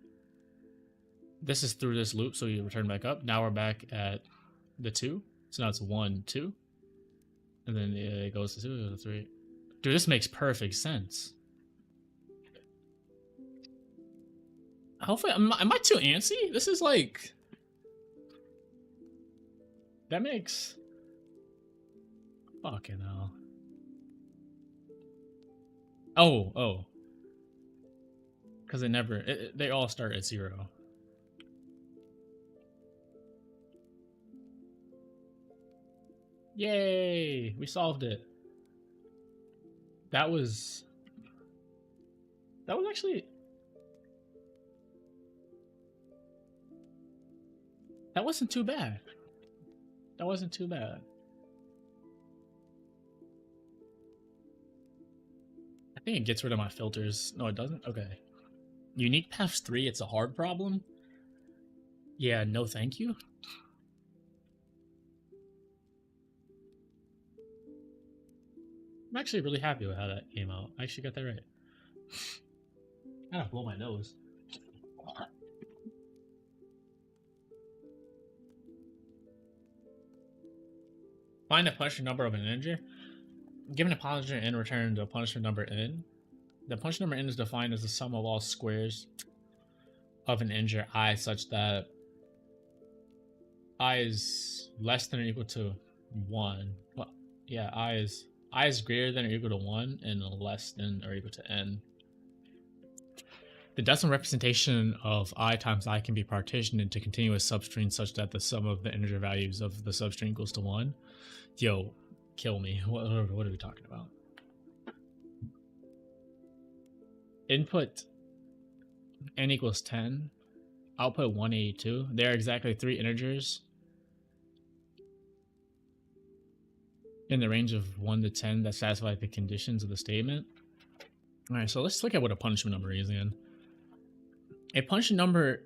Speaker 1: This is through this loop, so we return back up. Now we're back at the 2. So now it's 1, 2. And then it goes to 2, 3. Dude, this makes perfect sense. Hopefully, am I too antsy? This is like... That makes... Fucking hell. Oh. Because they all start at 0. Yay! We solved it. That was actually... That wasn't too bad. That wasn't too bad. I think it gets rid of my filters. No, it doesn't? Okay. Unique paths 3, it's a hard problem. Yeah, no thank you. I'm actually really happy with how that came out. I actually got that right. I gotta blow my nose. Find a punishment number of an integer. Given a punishment n, return the punishment number n. The punishment number n is defined as the sum of all squares of an integer I such that I is less than or equal to 1. Well, yeah, I is greater than or equal to 1 and less than or equal to n. The decimal representation of I times I can be partitioned into continuous substrings such that the sum of the integer values of the substring equals to 1. Yo, kill me. What are we talking about? Input n equals 10. Output 182. There are exactly 3 integers in the range of 1 to 10 that satisfy the conditions of the statement. Alright, so let's look at what a punishment number is again. A punishment number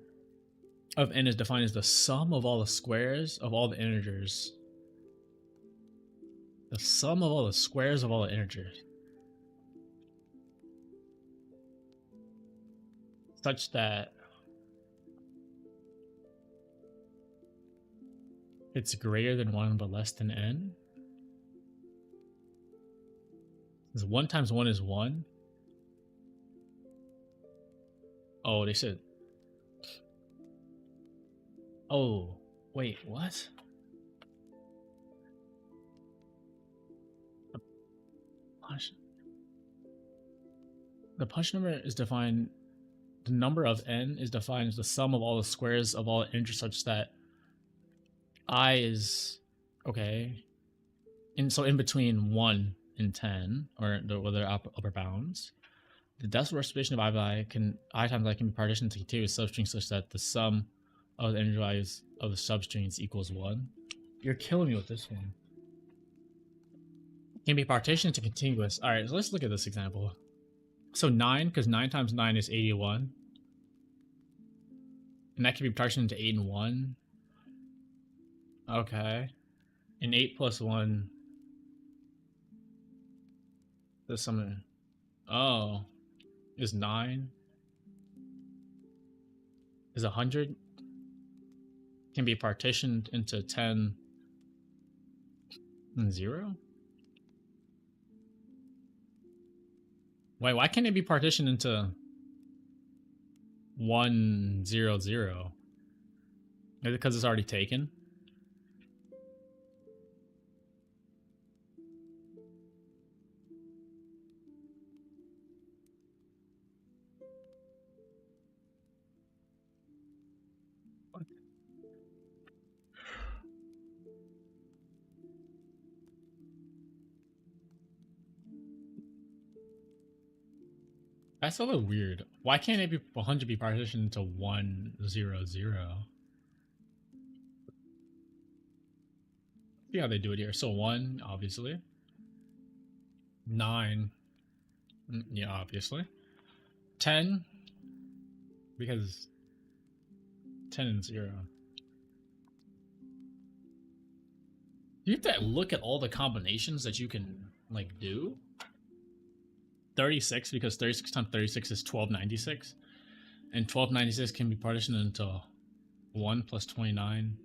Speaker 1: of n is defined as the sum of all the squares of all the integers. The sum of all the squares of all the integers. Such that it's greater than 1 but less than n. Because 1 times 1 is 1. Oh, they said... Oh, wait, what? The punishment number is defined... The number of n is defined as the sum of all the squares of all integers such that I is... Okay. And so in between 1 and 10, or the upper bounds, the decimal representation of I times I can be partitioned into contiguous substrings such that the sum of the integer values of the substrings equals 1. You're killing me with this one. Can be partitioned into contiguous. Alright, so let's look at this example. So 9, because 9 times 9 is 81. And that can be partitioned into 8 and 1. Okay. And 8 plus 1. There's something. Oh. Is 9. Is 100. can be partitioned into 10 and 0? Wait, why can't it be partitioned into 1, 0, 0? Is it because it's already taken? What? That's a little weird. Why can't it be 100 be partitioned into 1, 0, 0? See how they do it here. So 1, obviously. 9. Yeah, obviously. 10. Because 10 and 0. You have to look at all the combinations that you can, like, do. 36, because 36 times 36 is 1296. And 1296 can be partitioned into 1 plus 29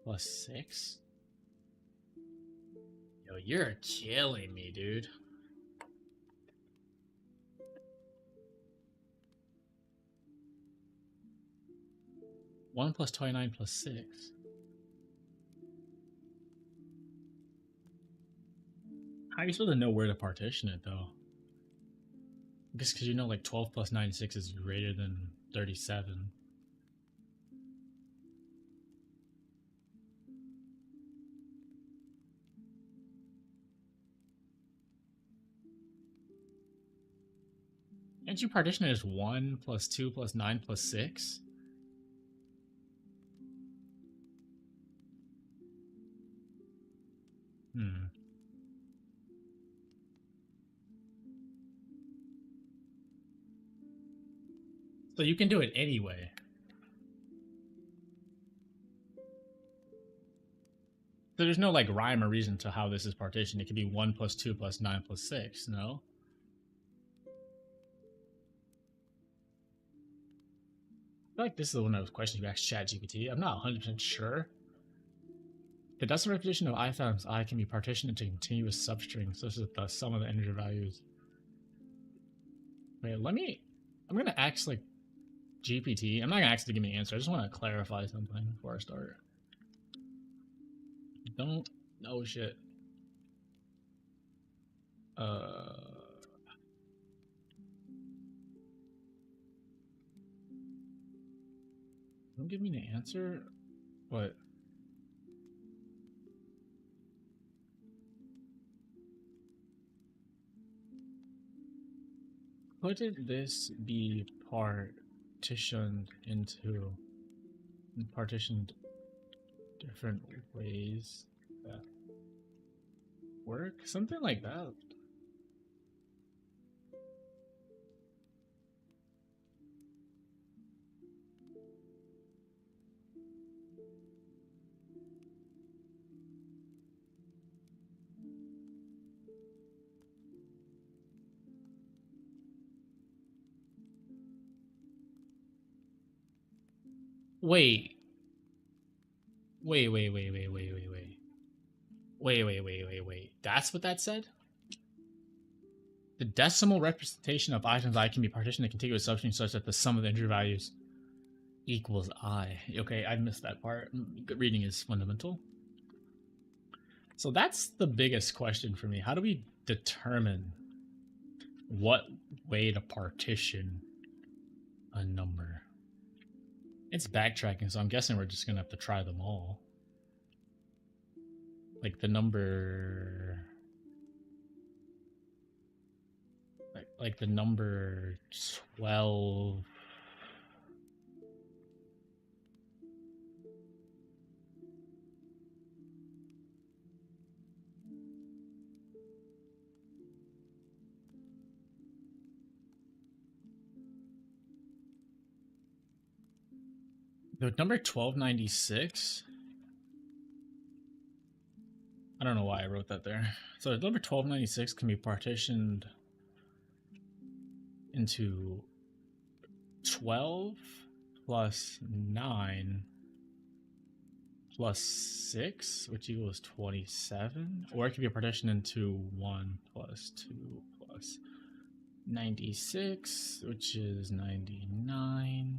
Speaker 1: plus 6. Yo, you're killing me, dude. One plus 29 plus 6. How are you supposed to know where to partition it, though? I guess because you know, like, 12 plus 96 is greater than 37. Can't you partition it as 1 plus 2 plus 9 plus 6? So you can do it anyway. So there's no, like, rhyme or reason to how this is partitioned. It could be 1 plus 2 plus 9 plus 6, no? I feel like this is one of those questions you ask ChatGPT. I'm not 100% sure. The decimal repetition of I times I can be partitioned into continuous substrings, such as the sum of the integer values. Wait, I'm gonna ask, like, GPT. I'm not gonna ask it to give me an answer. I just want to clarify something before I start. Don't know shit. Don't give me an answer. What? Could this be partitioned different ways that work? Something like that. Wait. That's what that said? The decimal representation of I times I can be partitioned into contiguous substrings such that the sum of the integer values equals I. Okay, I missed that part. Good reading is fundamental. So that's the biggest question for me. How do we determine what way to partition a number? It's backtracking, so I'm guessing we're just gonna have to try them all. Like the number... Like the number 12... The number 1296? I don't know why I wrote that there. So the number 1296 can be partitioned into 12 plus 9 plus 6, which equals 27. Or it could be partitioned into 1 plus 2 plus 96, which is 99.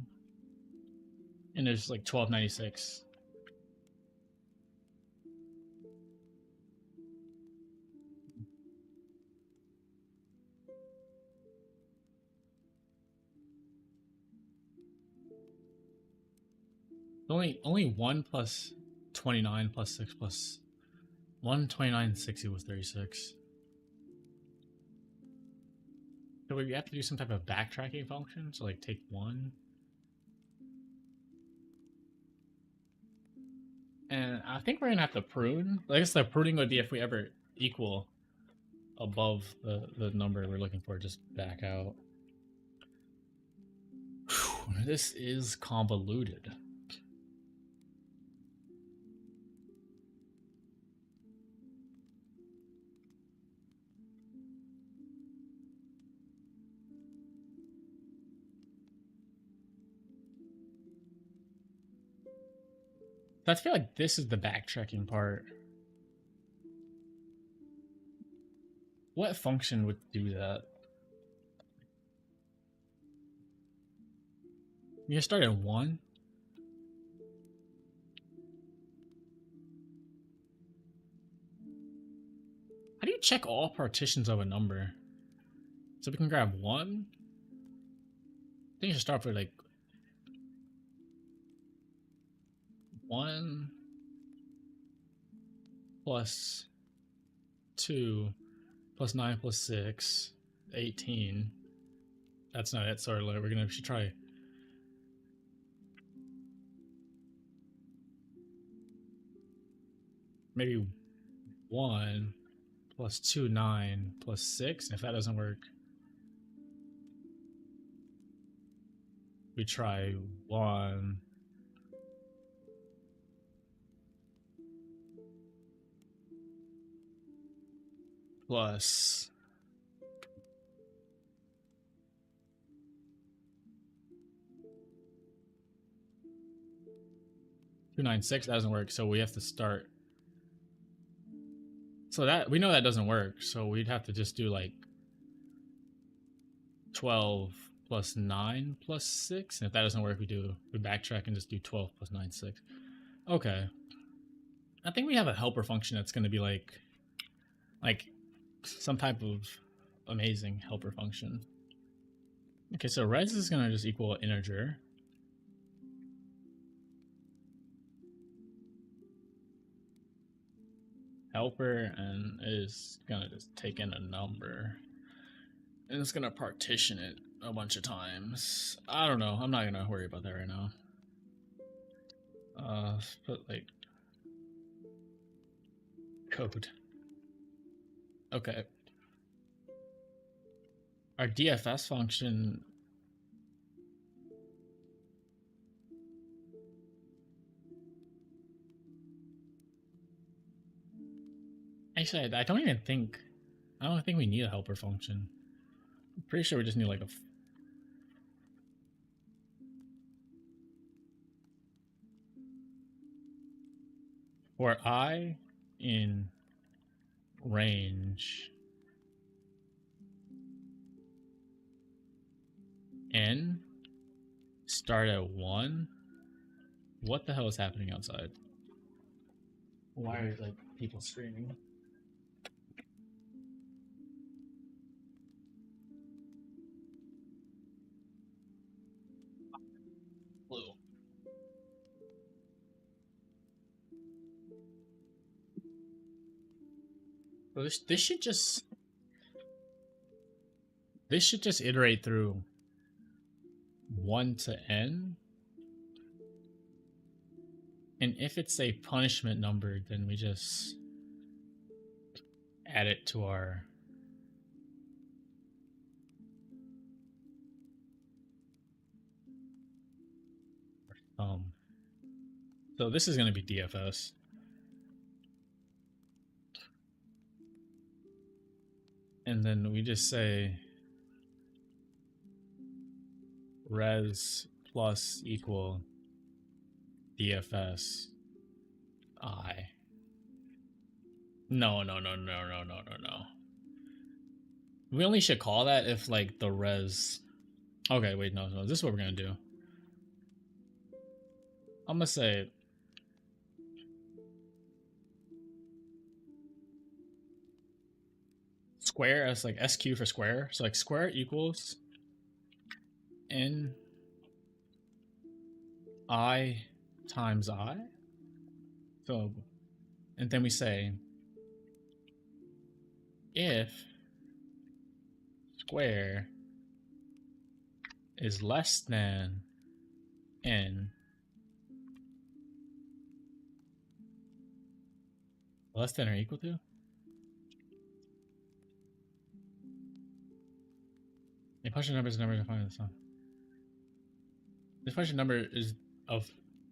Speaker 1: And there's like 1296. Only 1 plus 29 plus 6 plus 129 60 was 36. So we have to do some type of backtracking function. So like take 1. And I think we're gonna have to prune. I guess the pruning would be if we ever equal above the number we're looking for, just back out. Whew, this is convoluted. I feel like this is the backtracking part. What function would do that? You start at 1. How do you check all partitions of a number? So we can grab 1. I think you should start with like 1 plus 2 plus 9 plus 6, 18. That's not it, sorry, we should try. Maybe 1 plus 2, 9 plus 6. If that doesn't work, we try 1 plus 296. That doesn't work, so we have to start. So that we know that doesn't work, so we'd have to just do like 12 plus 9 plus 6. And if that doesn't work, we backtrack and just do 12 plus 9, 6. Okay. I think we have a helper function that's going to be like some type of amazing helper function. Okay, so res is going to just equal an integer. Helper and is going to just take in a number. And it's going to partition it a bunch of times. I don't know. I'm not going to worry about that right now. Let's put like code. Okay. Our DFS function actually, I don't think we need a helper function. I'm pretty sure we just need like a for I in range n start at 1. What the hell is happening outside? Why are like people screaming? Blue. So this should just iterate through 1 to n. And if it's a punishment number, then we just add it to our so this is going to be DFS. And then we just say res plus equal DFS I. No. We only should call that if like the res. Okay, wait, no. This is what we're gonna do. I'm gonna say square as like SQ for square. So like square equals N I times I. So, and then we say if square is less than N, less than or equal to? A partial number is a number defined as the sum. This partial number is of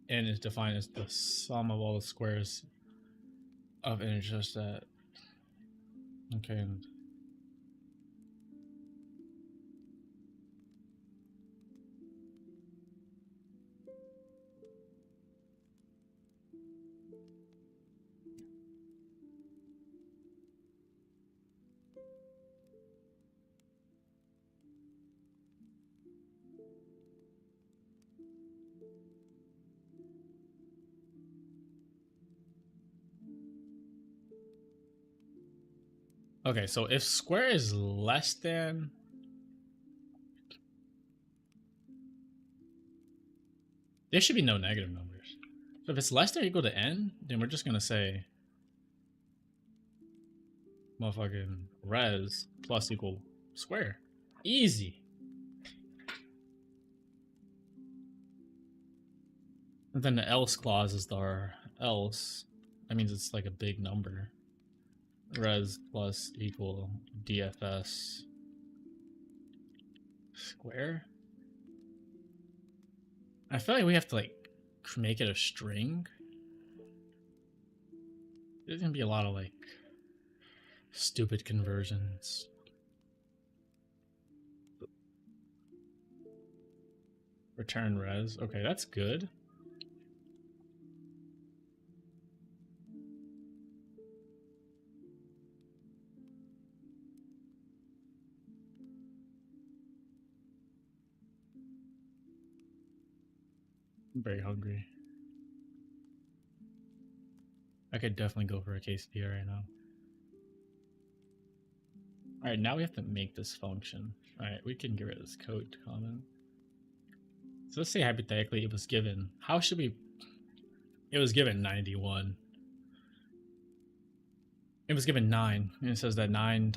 Speaker 1: N is defined as the sum of all the squares of N. Just that. Okay. Okay, so if square is less than, there should be no negative numbers. So if it's less than or equal to N, then we're just gonna say motherfucking res plus equal square. Easy. And then the else clause is our else. That means it's like a big number. Res plus equal DFS square. I feel like we have to like make it a string. There's gonna be a lot of like stupid conversions. Return res. Okay, that's good. I'm very hungry. I could definitely go for a quesadilla right now. Alright, now we have to make this function. Alright, we can get rid of this code comment. So let's say hypothetically it was given. How should we... It was given 91. It was given 9. And it says that 9...